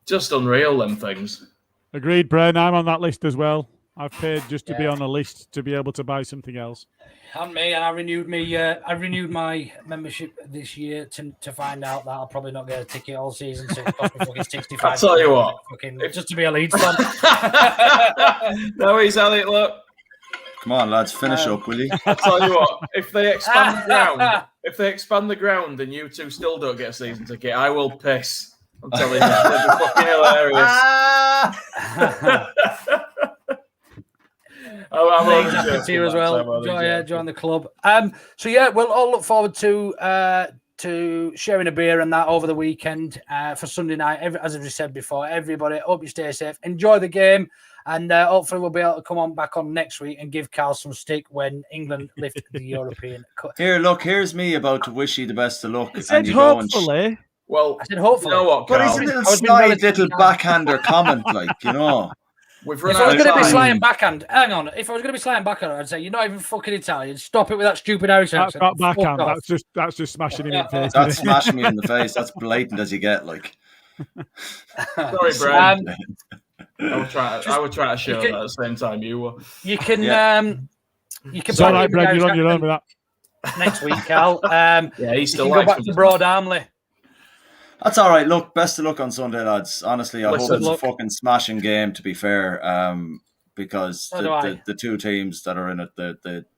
Speaker 4: Just unreal, them things.
Speaker 3: Agreed, Brian. I'm on that list as well. I've paid just to be on a list to be able to buy something else.
Speaker 1: And me, and I renewed my membership this year to find out that I'll probably not get a ticket all season. So it cost me fucking 65.
Speaker 4: I'll tell you what,
Speaker 1: just to be a Leeds fan.
Speaker 4: No, he's Elliot. Look.
Speaker 2: Come on, lads, finish up, will you?
Speaker 4: I'll tell you what, if they expand the ground, and you two still don't get a season ticket, I will piss. I'm telling you, it's fucking hilarious.
Speaker 1: I'm happy to you as well. Join the club. We'll all look forward to sharing a beer and that over the weekend for Sunday night. As I said before, everybody, hope you stay safe, enjoy the game. And hopefully we'll be able to come on back on next week and give Carl some stick when England lift the European Cup.
Speaker 2: Here's me about to wish you the best of luck.
Speaker 3: It said
Speaker 2: and you go and
Speaker 3: hopefully.
Speaker 4: Well,
Speaker 1: I said hopefully.
Speaker 4: you know what,
Speaker 2: But
Speaker 4: Carl?
Speaker 2: it's a little
Speaker 1: I was being
Speaker 2: snide
Speaker 1: relatively
Speaker 2: little
Speaker 1: nice.
Speaker 2: backhander comment, like, you know.
Speaker 4: We've
Speaker 1: If
Speaker 4: run
Speaker 1: I was
Speaker 4: out of
Speaker 1: going to be
Speaker 4: time.
Speaker 1: sly and backhand, hang on. If I was going to be sly and backhand, I'd say you're not even fucking Italian. Stop it with that stupid Irish
Speaker 3: That's
Speaker 1: accent.
Speaker 3: not
Speaker 1: Fuck
Speaker 3: backhand.
Speaker 1: off.
Speaker 3: That's just smashing him in the face.
Speaker 2: That's smashing me in the face. That's blatant as you get, like.
Speaker 4: Sorry, Brad.
Speaker 1: Um,
Speaker 4: I would try to show
Speaker 1: can-
Speaker 4: that at the same time you were.
Speaker 1: You can you can
Speaker 3: It's all right,
Speaker 1: back
Speaker 3: Brad.
Speaker 1: in
Speaker 3: You're
Speaker 1: the
Speaker 3: on your own
Speaker 1: Irish
Speaker 3: with that.
Speaker 1: accent next week, Cal.
Speaker 4: Yeah, he
Speaker 1: You
Speaker 4: still
Speaker 1: can go
Speaker 4: likes
Speaker 1: back
Speaker 4: me,
Speaker 1: to
Speaker 4: doesn't
Speaker 1: Broad Armley.
Speaker 2: That's all right. Look, best of luck on Sunday, lads. Honestly, I
Speaker 4: Listen,
Speaker 2: hope it's
Speaker 1: look.
Speaker 2: a fucking smashing game, to be fair, because
Speaker 1: So do I.
Speaker 2: the two teams that are in it,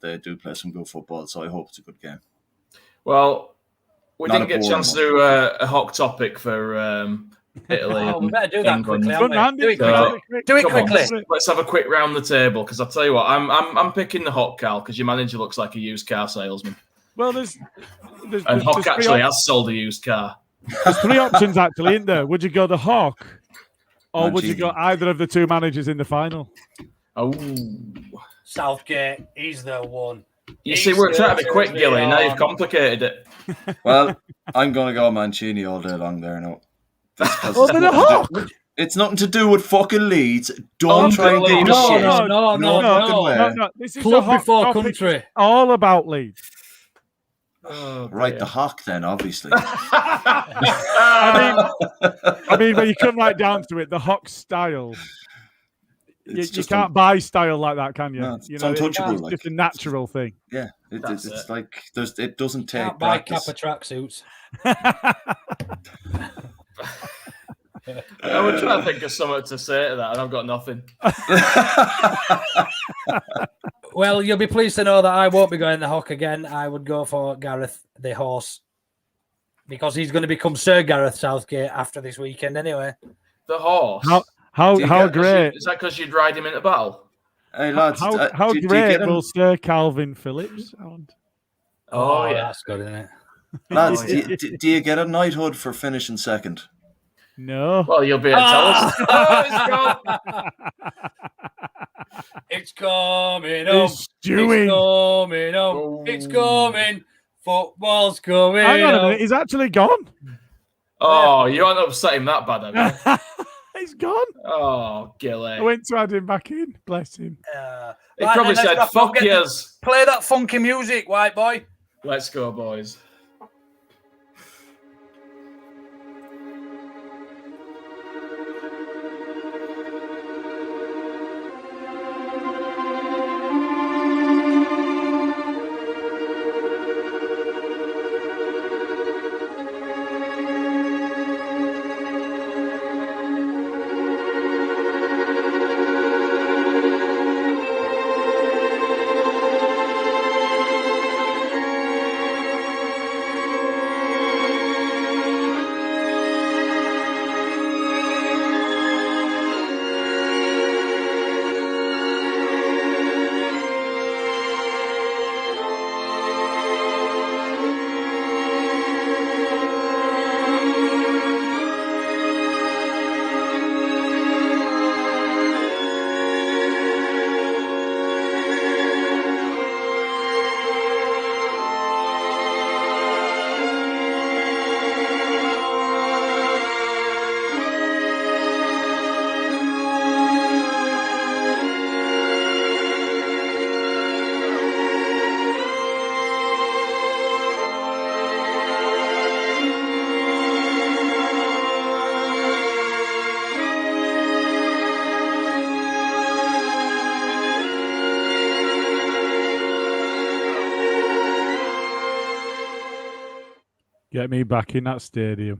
Speaker 2: they do play some good football, so I hope it's a good game.
Speaker 4: Well, we
Speaker 2: Not
Speaker 4: didn't
Speaker 2: a
Speaker 4: get a
Speaker 2: boring
Speaker 4: chance to
Speaker 2: one.
Speaker 4: do a hot topic for Italy.
Speaker 1: Oh, we
Speaker 4: and
Speaker 1: better do that
Speaker 4: England.
Speaker 1: quickly,
Speaker 3: Good
Speaker 1: haven't
Speaker 3: man.
Speaker 1: we? Do it
Speaker 4: So-
Speaker 1: quickly. Do it
Speaker 4: Come on,
Speaker 1: quickly.
Speaker 4: let's have a quick round the table because I'll tell you what, I'm picking the Hock, Cal, because your manager looks like a used car salesman,
Speaker 3: Well, there's
Speaker 4: and Hock
Speaker 3: three
Speaker 4: actually has sold a used car.
Speaker 3: there's three options actually, isn't there? Would you go the Hawk, or would you
Speaker 2: Mancini.
Speaker 3: go either of the two managers in the final?
Speaker 4: Oh,
Speaker 1: Southgate, he's the one.
Speaker 4: you see, we're trying to be quick, Gilly. Now you've complicated it.
Speaker 2: Well, I'm going to go Mancini all day long there now. Just 'cause
Speaker 3: Over the Hawk.
Speaker 2: it's nothing to do with fucking Leeds. Don't try and give me
Speaker 4: Unbelievable.
Speaker 2: shit.
Speaker 1: No,
Speaker 2: fucking way.
Speaker 3: No. This is the
Speaker 1: Club
Speaker 3: Hawk
Speaker 1: before
Speaker 3: topic.
Speaker 1: country.
Speaker 3: It's all about Leeds.
Speaker 4: Oh,
Speaker 2: Right,
Speaker 4: dear.
Speaker 2: the Hawk then, obviously.
Speaker 3: I mean, when you come right down to it, the Hawk style. You
Speaker 2: just
Speaker 3: can't buy style like that, can you?
Speaker 2: No, it's
Speaker 3: You know,
Speaker 2: untouchable,
Speaker 3: It's
Speaker 2: like.
Speaker 3: just a natural thing.
Speaker 2: Yeah,
Speaker 4: That's
Speaker 2: it's
Speaker 4: it.
Speaker 2: like it doesn't take
Speaker 1: Can't buy
Speaker 2: practice.
Speaker 1: Kappa tracksuits.
Speaker 4: I would try to think of something to say to that, and I've got nothing.
Speaker 1: Well, you'll be pleased to know that I won't be going the Hawk again. I would go for Gareth the horse because he's going to become Sir Gareth Southgate after this weekend anyway.
Speaker 4: The horse.
Speaker 3: How
Speaker 2: Do you
Speaker 3: great?
Speaker 4: Is that because you'd ride him into battle?
Speaker 2: Hey lads,
Speaker 3: How
Speaker 2: do you
Speaker 3: great
Speaker 2: get him?
Speaker 3: will Sir Calvin Phillips sound?
Speaker 4: Oh, yeah.
Speaker 1: That's good, isn't it?
Speaker 2: Lads,
Speaker 4: Oh, yeah.
Speaker 2: do you get a knighthood for finishing second?
Speaker 3: No.
Speaker 4: Well, you'll be able to tell us. Oh, it's gone.
Speaker 1: It's coming up.
Speaker 3: It's stewing.
Speaker 1: It's coming up.
Speaker 4: Oh.
Speaker 1: It's coming. Football's coming
Speaker 3: Hang on a
Speaker 1: up.
Speaker 3: minute. He's actually gone.
Speaker 4: Oh, you aren't upset him that bad, have you?
Speaker 3: He's gone.
Speaker 4: Oh,
Speaker 3: I
Speaker 4: Gilly.
Speaker 3: went to add him back in. Bless him.
Speaker 4: He
Speaker 1: Right,
Speaker 4: probably
Speaker 1: then,
Speaker 4: said,
Speaker 1: let's not
Speaker 4: fuck
Speaker 1: forget to
Speaker 4: yes.
Speaker 1: Play that funky music, white boy.
Speaker 4: Let's go, boys.
Speaker 3: Get me back in that stadium.